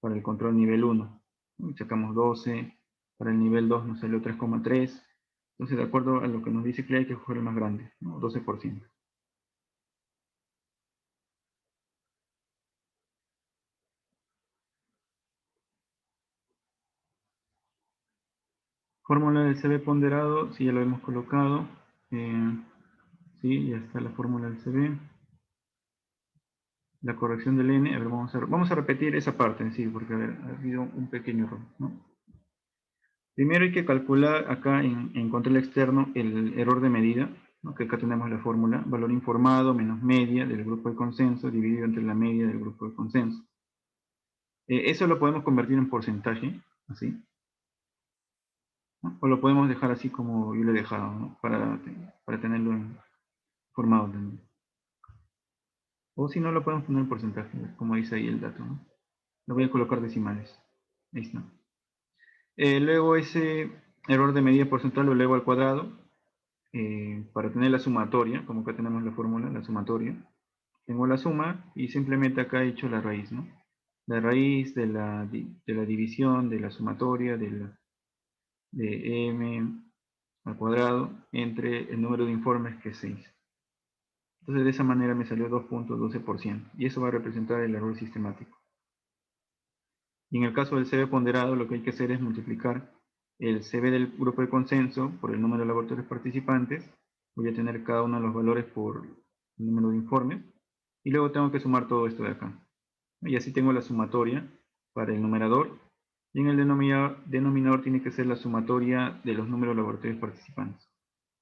para el control nivel 1? ¿No? Sacamos 12, para el nivel 2 nos salió 3,3. Entonces, de acuerdo a lo que nos dice Clay, hay que coger el más grande, ¿no? 12%. Fórmula del CB ponderado, sí, ya lo hemos colocado. Sí, ya está la fórmula del CB. La corrección del N, a ver, vamos a repetir esa parte en sí, porque ha habido un pequeño error, ¿no? Primero hay que calcular acá en control externo el error de medida, ¿no? Que acá tenemos la fórmula, valor informado menos media del grupo de consenso dividido entre la media del grupo de consenso. Eso lo podemos convertir en porcentaje, así, ¿no? O lo podemos dejar así como yo lo he dejado, ¿no? Para tenerlo formado también. O si no, lo podemos poner en porcentaje, como dice ahí el dato, ¿no? Lo voy a colocar decimales. Ahí está. Luego ese error de medida porcentual lo elevo al cuadrado para tener la sumatoria, como acá tenemos la fórmula, la sumatoria. Tengo la suma y simplemente acá he hecho la raíz, ¿no? La raíz de la división, de la sumatoria, de m al cuadrado entre el número de informes que es 6. Entonces de esa manera me salió 2,12% y eso va a representar el error sistemático. Y en el caso del CB ponderado, lo que hay que hacer es multiplicar el CB del grupo de consenso por el número de laboratorios participantes. Voy a tener cada uno de los valores por el número de informes. Y luego tengo que sumar todo esto de acá. Y así tengo la sumatoria para el numerador. Y en el denominador tiene que ser la sumatoria de los números de laboratorios participantes.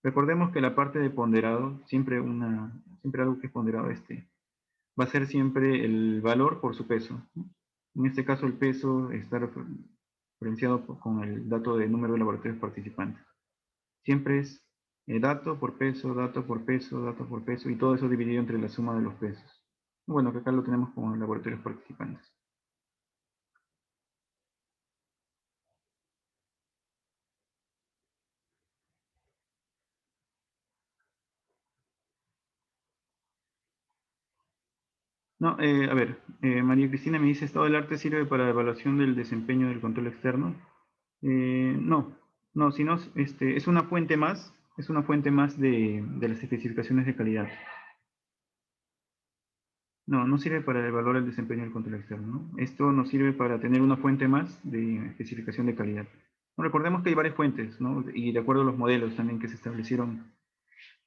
Recordemos que la parte de ponderado, siempre algo que es ponderado, va a ser siempre el valor por su peso. En este caso el peso está referenciado con el dato de número de laboratorios participantes. Siempre es dato por peso, dato por peso, dato por peso, y todo eso dividido entre la suma de los pesos. Bueno, que acá lo tenemos como laboratorios participantes. No, a ver, María Cristina me dice, ¿estado del arte sirve para la evaluación del desempeño del control externo? No, no, sino es una fuente más de las especificaciones de calidad. No, no sirve para evaluar el desempeño del control externo, ¿no? Esto nos sirve para tener una fuente más de especificación de calidad. No, recordemos que hay varias fuentes, ¿no? Y de acuerdo a los modelos también que se establecieron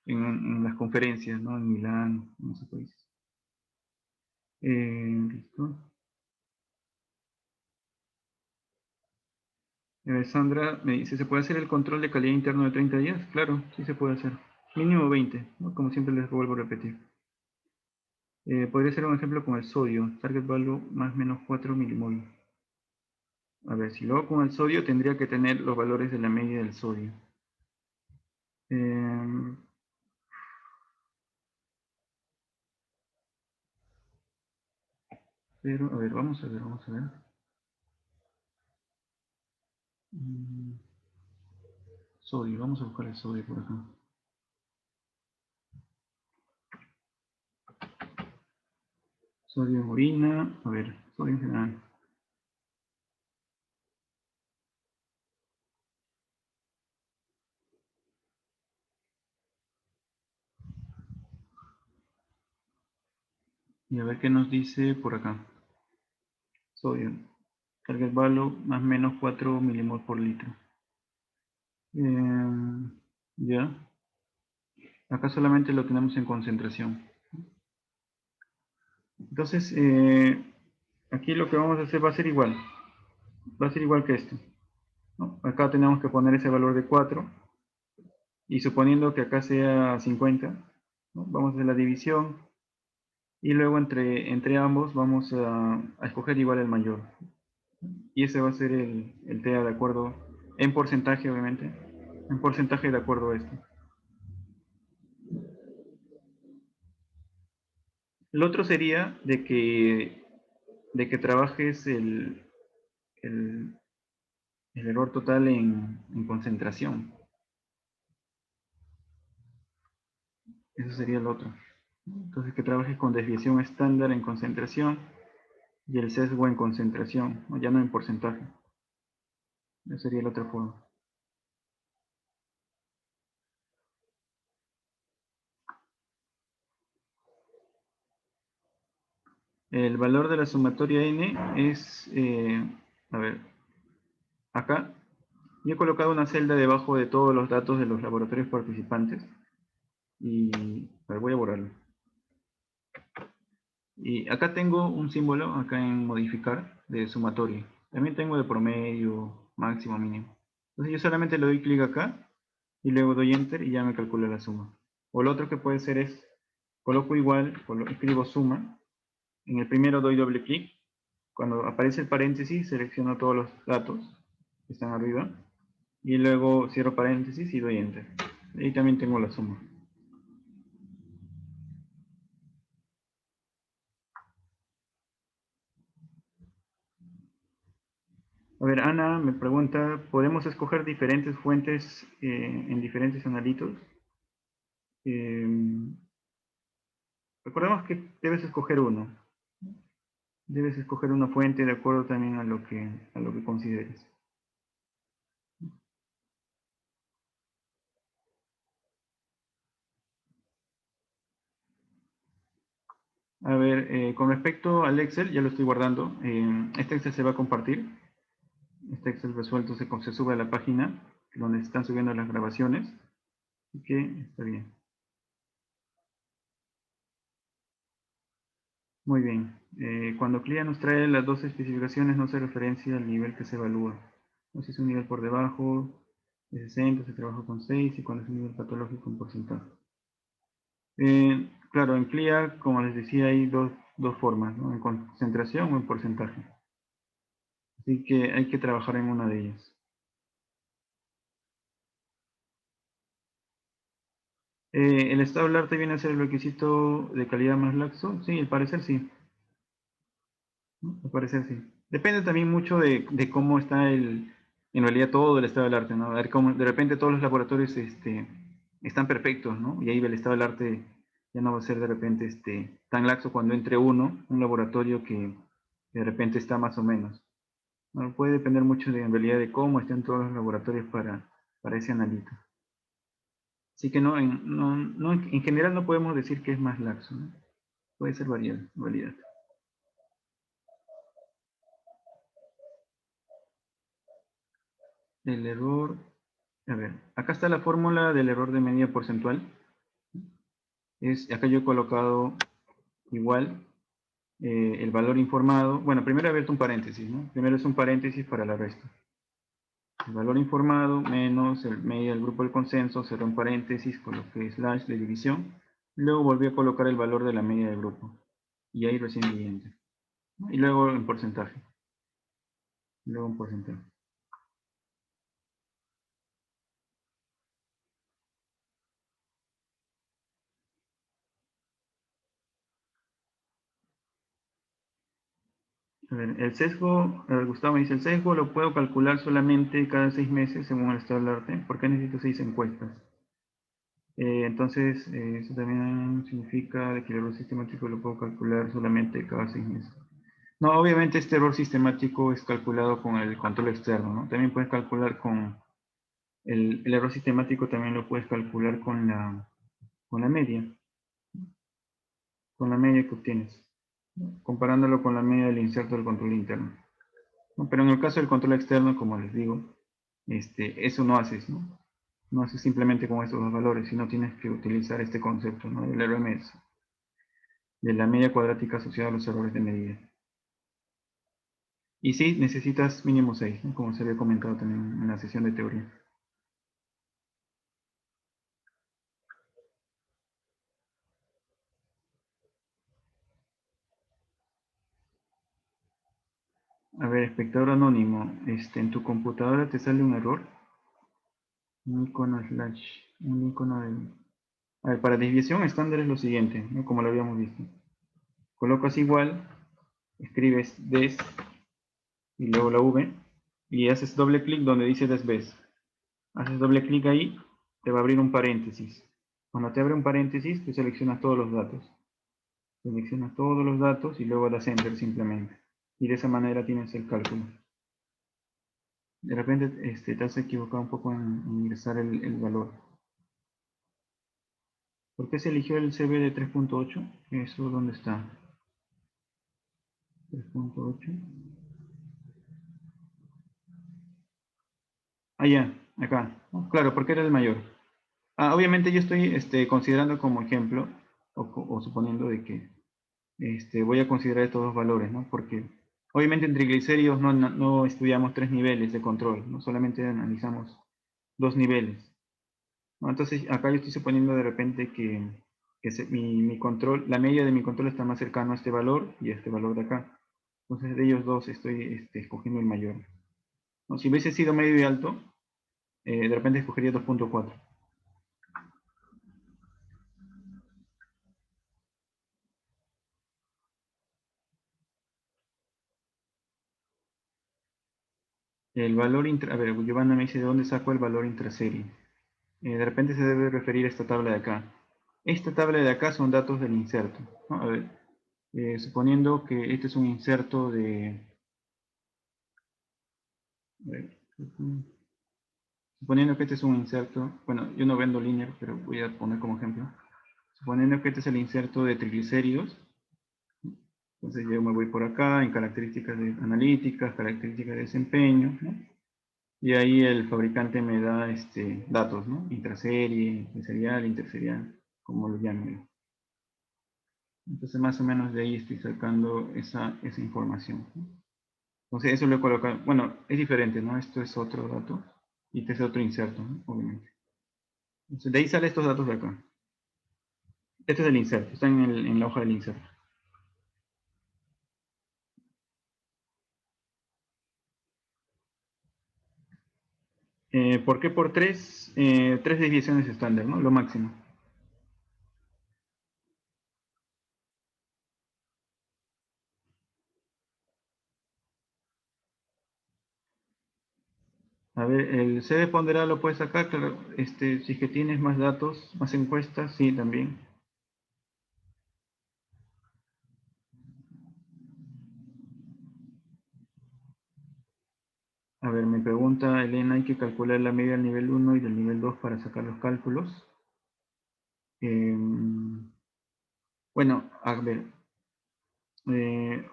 en las conferencias, ¿no? En Milán, en esos países. ¿Listo? Sandra me dice, ¿se puede hacer el control de calidad interno de 30 días? Claro, sí se puede hacer. Mínimo 20, ¿no? Como siempre les vuelvo a repetir. Podría ser un ejemplo con el sodio, target value más o menos 4 milimol. A ver, si lo hago con el sodio, tendría que tener los valores de la media del sodio. Eh, pero, a ver, vamos a ver. Sodio, vamos a buscar el sodio por acá. Sodio en orina, a ver, sodio en general. Y a ver qué nos dice por acá. Sodio. Carga el valor más o menos 4 milimol por litro. Ya. Acá solamente lo tenemos en concentración. Entonces, aquí lo que vamos a hacer va a ser igual. Va a ser igual que esto, ¿no? Acá tenemos que poner ese valor de 4. Y suponiendo que acá sea 50, ¿no? Vamos a hacer la división. Y luego entre ambos vamos a escoger igual el mayor. Y ese va a ser el TEA de acuerdo, en porcentaje obviamente, en porcentaje de acuerdo a esto. El otro sería de que trabajes el, el error total en concentración. Eso sería el otro. Entonces que trabajes con desviación estándar en concentración y el sesgo en concentración, ya no en porcentaje. Esa sería la otra forma. El valor de la sumatoria n es, a ver, acá yo he colocado una celda debajo de todos los datos de los laboratorios participantes y a ver, voy a borrarlo. Y acá tengo un símbolo, acá en modificar, de sumatoria. También tengo de promedio, máximo, mínimo. Entonces yo solamente le doy clic acá y luego doy enter y ya me calcula la suma. O lo otro que puede ser es, coloco igual, escribo suma. En el primero doy doble clic. Cuando aparece el paréntesis, selecciono todos los datos que están arriba. Y luego cierro paréntesis y doy enter. Ahí también tengo la suma. A ver, Ana me pregunta, ¿podemos escoger diferentes fuentes en diferentes analitos? Eh, recordemos que debes escoger uno. Debes escoger una fuente de acuerdo también a lo que consideres. A ver, con respecto al Excel, ya lo estoy guardando. Este Excel se va a compartir. Este Excel resuelto se sube a la página donde se están subiendo las grabaciones. Así que está bien. Muy bien. Cuando CLIA nos trae las dos especificaciones, no se referencia al nivel que se evalúa. No si es un nivel por debajo de 60, se trabaja con 6 y cuando es un nivel patológico en porcentaje. Claro, en CLIA, como les decía, hay dos formas, ¿no? En concentración o en porcentaje. Así que hay que trabajar en una de ellas. ¿El estado del arte viene a ser el requisito de calidad más laxo? Sí, al parecer sí. ¿No? Al parecer sí. Depende también mucho de cómo está en realidad todo el estado del arte, ¿no? A ver cómo, de repente todos los laboratorios están perfectos, ¿no? Y ahí el estado del arte ya no va a ser de repente tan laxo cuando entre un laboratorio que de repente está más o menos. ¿No? Puede depender mucho en realidad de cómo estén todos los laboratorios para ese analito. Así que no, en general no podemos decir que es más laxo, ¿no? Puede ser variable, variedad. El error, a ver, acá está la fórmula del error de medida porcentual. Acá yo he colocado igual el valor informado. Bueno, primero he abierto un paréntesis, ¿no? Primero es un paréntesis para la resta. El valor informado menos el media del grupo del consenso, cerré un paréntesis, coloqué slash de división. Luego volví a colocar el valor de la media del grupo. Y ahí recién di enter. Y luego en porcentaje. Luego en porcentaje. A ver, el sesgo, Gustavo me dice, el sesgo lo puedo calcular solamente cada 6 meses según el estado del arte. ¿Por qué necesito 6 encuestas? Entonces, eso también significa de que el error sistemático lo puedo calcular solamente cada 6 meses. No, obviamente este error sistemático es calculado con el control externo, ¿no? También puedes calcular con el error sistemático, también lo puedes calcular con la media, que obtienes, ¿no? Comparándolo con la media del inserto del control interno, ¿no? Pero en el caso del control externo, como les digo, eso no haces, ¿no? No haces simplemente con estos dos valores, sino tienes que utilizar este concepto, ¿no? Del RMS, de la media cuadrática asociada a los errores de medida. Y sí, necesitas mínimo 6, ¿no? Como se había comentado también en la sesión de teoría. A ver, espectador anónimo, en tu computadora te sale un error, un icono slash, un icono de... A ver, para desviación estándar es lo siguiente, ¿no? Como lo habíamos visto. Colocas igual, escribes des y luego la v y haces doble clic donde dice desves. Haces doble clic ahí, te va a abrir un paréntesis. Cuando te abre un paréntesis, tú seleccionas todos los datos. Seleccionas todos los datos y luego das enter simplemente. Y de esa manera tienes el cálculo. De repente te has equivocado un poco en ingresar el valor. ¿Por qué se eligió el CB de 3.8? ¿Eso dónde está? 3.8. Ah, ya, acá. Oh, claro, porque era el mayor. Obviamente yo estoy considerando como ejemplo, o suponiendo de que voy a considerar estos dos valores, ¿no? Porque obviamente en triglicéridos no estudiamos 3 niveles de control, ¿no? Solamente analizamos 2 niveles, ¿no? Entonces acá yo estoy suponiendo de repente que mi control, la media de mi control está más cercano a este valor y a este valor de acá. Entonces de ellos dos estoy escogiendo el mayor, ¿no? Si hubiese sido medio y alto, de repente escogería 2.4. El valor a ver, Giovanna me dice de dónde saco el valor intraserie. De repente se debe referir a esta tabla de acá. Esta tabla de acá son datos del inserto, ¿no? A ver, suponiendo que este es un inserto de... A ver, suponiendo que este es un inserto, bueno, yo no vendo linear, pero voy a poner como ejemplo. Suponiendo que este es el inserto de triglicéridos, entonces yo me voy por acá en características analíticas, características de desempeño, ¿no? Y ahí el fabricante me da datos, ¿no? Intraserie, serial, interserial, como lo llamen. Entonces más o menos de ahí estoy sacando esa información, ¿no? Entonces eso lo he colocado, bueno, es diferente, ¿no? Esto es otro dato y este es otro inserto, ¿no? Obviamente. Entonces de ahí salen estos datos de acá. Este es el inserto, está en la hoja del inserto. ¿Por qué por tres desviaciones estándar, ¿no? Lo máximo. A ver, el CD ponderado lo puedes sacar, claro, si es que tienes más datos, más encuestas, sí, también. A ver, me pregunta Elena, ¿hay que calcular la media del nivel 1 y del nivel 2 para sacar los cálculos? Bueno, a ver,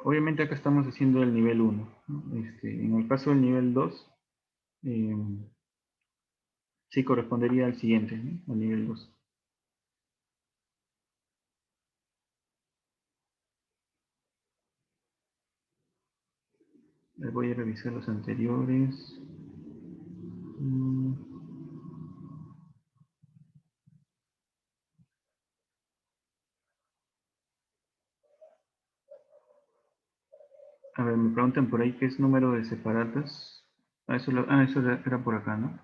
obviamente acá estamos haciendo el nivel 1, ¿no? En el caso del nivel 2, eh, sí correspondería al siguiente, ¿no? Al nivel 2. Voy a revisar los anteriores. Mm, A ver, me preguntan por ahí qué es número de separatas. Eso era por acá, ¿no?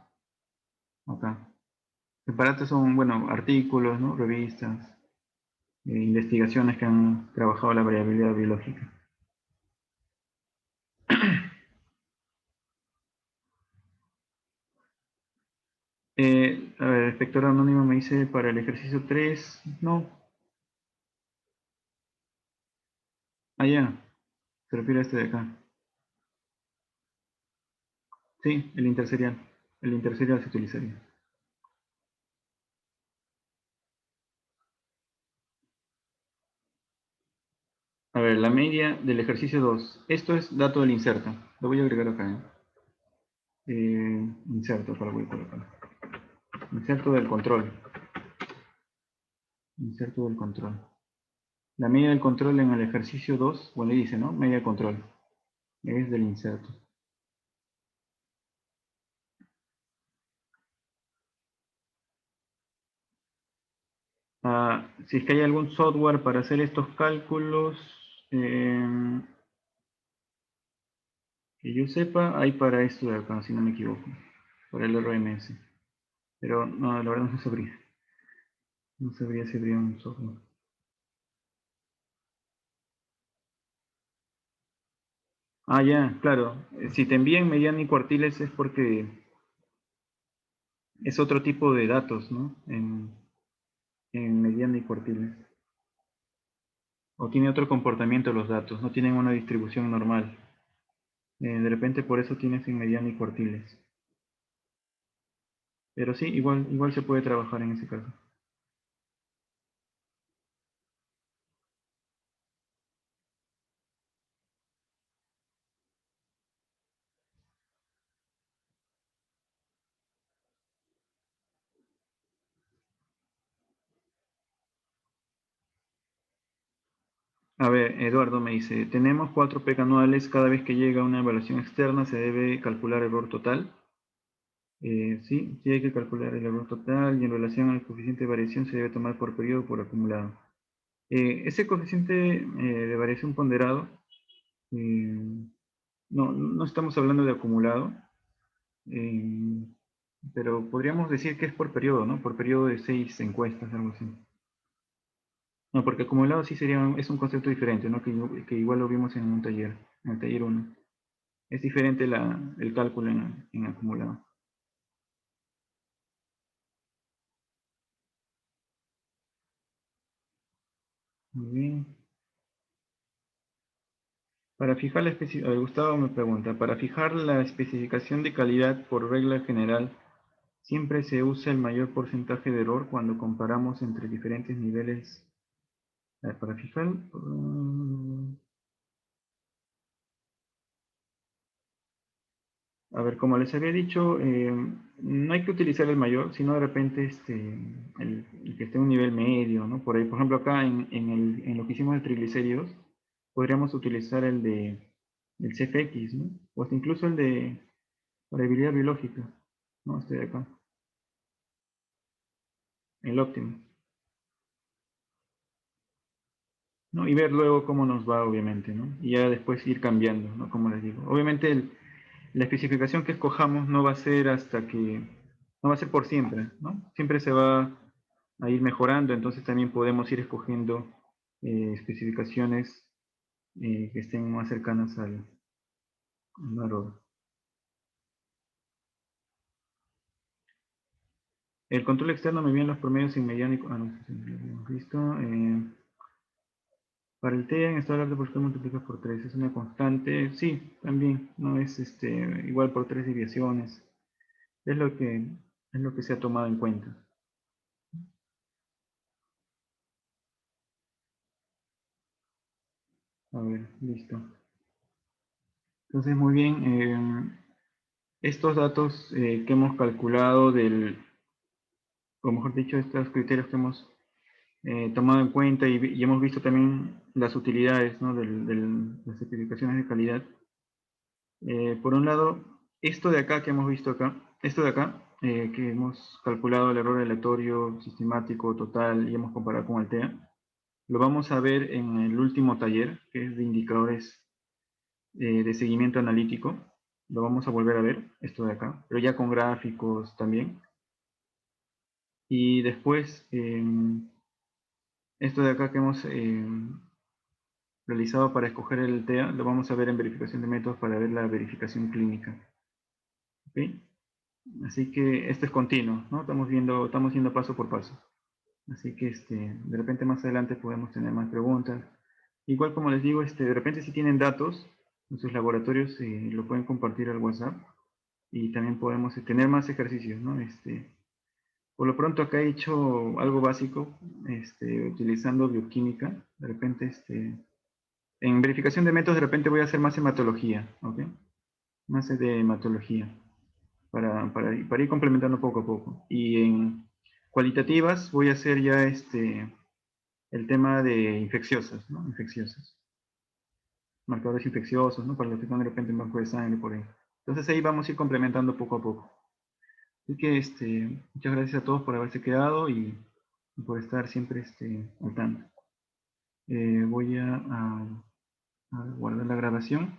Acá. Separatas son, bueno, artículos, ¿no? Revistas, investigaciones que han trabajado la variabilidad biológica. A ver, el espectador anónimo me dice para el ejercicio 3, no. Ah, ya, se refiere a este de acá. Sí, el interserial. El interserial se utilizaría. A ver, la media del ejercicio 2. Esto es dato del inserto. Lo voy a agregar acá. Inserto, para voy a colocar. Inserto del control. Inserto del control. La media del control en el ejercicio 2, bueno, dice, ¿no? Media de control. Es del inserto. Si es que hay algún software para hacer estos cálculos, eh, que yo sepa, hay para esto de acá, si no me equivoco. Para el RMS. Pero no, la verdad no sabría. No sabría si habría un software. Ah, ya, claro. Si te envían mediana y cuartiles es porque es otro tipo de datos, ¿no? En mediana y cuartiles. O tiene otro comportamiento los datos, no tienen una distribución normal. De repente por eso tienes en mediana y cuartiles. Pero sí, igual se puede trabajar en ese caso. A ver, Eduardo me dice, tenemos 4 PEC anuales, cada vez que llega una evaluación externa se debe calcular error total. Sí, sí hay que calcular el error total y en relación al coeficiente de variación se debe tomar por periodo o por acumulado. Ese coeficiente de variación ponderado, eh, no estamos hablando de acumulado, eh, pero podríamos decir que es por periodo, ¿no? Por periodo de 6 encuestas, algo así. No, porque acumulado sí es un concepto diferente, ¿no? Que igual lo vimos en un taller, en el taller 1. Es diferente el cálculo en acumulado. Muy bien. Para fijar la especificación, Gustavo me pregunta, para fijar la especificación de calidad por regla general, siempre se usa el mayor porcentaje de error cuando comparamos entre diferentes niveles. A ver, para fijar, a ver, como les había dicho, no hay que utilizar el mayor, sino de repente el que esté en un nivel medio, ¿no? Por ahí, por ejemplo, acá en lo que hicimos de triglicéridos, podríamos utilizar el CFX, ¿no? O hasta incluso el de variabilidad biológica, ¿no? Este de acá, el óptimo, ¿no? Y ver luego cómo nos va, obviamente, ¿no? Y ya después ir cambiando, ¿no? Como les digo. Obviamente la especificación que escojamos no va a ser no va a ser por siempre, ¿no? Siempre se va a ir mejorando, entonces también podemos ir escogiendo especificaciones que estén más cercanas al error. El control externo me viene los promedios en mediano y... Ah, no, sí, sí, lo hemos visto. Para el TEA, en estado de arte, ¿por qué multiplicas por 3? ¿Es una constante? Sí, también. No es igual por 3 desviaciones. Es lo que se ha tomado en cuenta. A ver, listo. Entonces, muy bien. Estos datos que hemos calculado o mejor dicho, estos criterios que hemos tomado en cuenta y hemos visto también las utilidades, ¿no? Las certificaciones de calidad. Por un lado, esto de acá que hemos visto acá, esto de acá, que hemos calculado el error aleatorio, sistemático, total y hemos comparado con Altea, lo vamos a ver en el último taller, que es de indicadores de seguimiento analítico. Lo vamos a volver a ver, esto de acá, pero ya con gráficos también. Y después, esto de acá que hemos realizado para escoger el TEA, lo vamos a ver en verificación de métodos para ver la verificación clínica. ¿Ok? Así que esto es continuo, ¿no? Estamos yendo paso por paso. Así que de repente más adelante podemos tener más preguntas. Igual como les digo, de repente si tienen datos en sus laboratorios, lo pueden compartir al WhatsApp y también podemos tener más ejercicios, ¿no? Por lo pronto acá he hecho algo básico, utilizando bioquímica. De repente, en verificación de métodos, de repente voy a hacer más hematología, ¿ok? Más de hematología, para ir complementando poco a poco. Y en cualitativas voy a hacer ya el tema de infecciosas, ¿no? Infecciosas. Marcadores infecciosos, ¿no? Para los que están de repente en banco de sangre, por ahí. Entonces ahí vamos a ir complementando poco a poco. Así que muchas gracias a todos por haberse quedado y por estar siempre al tanto. Voy a guardar la grabación.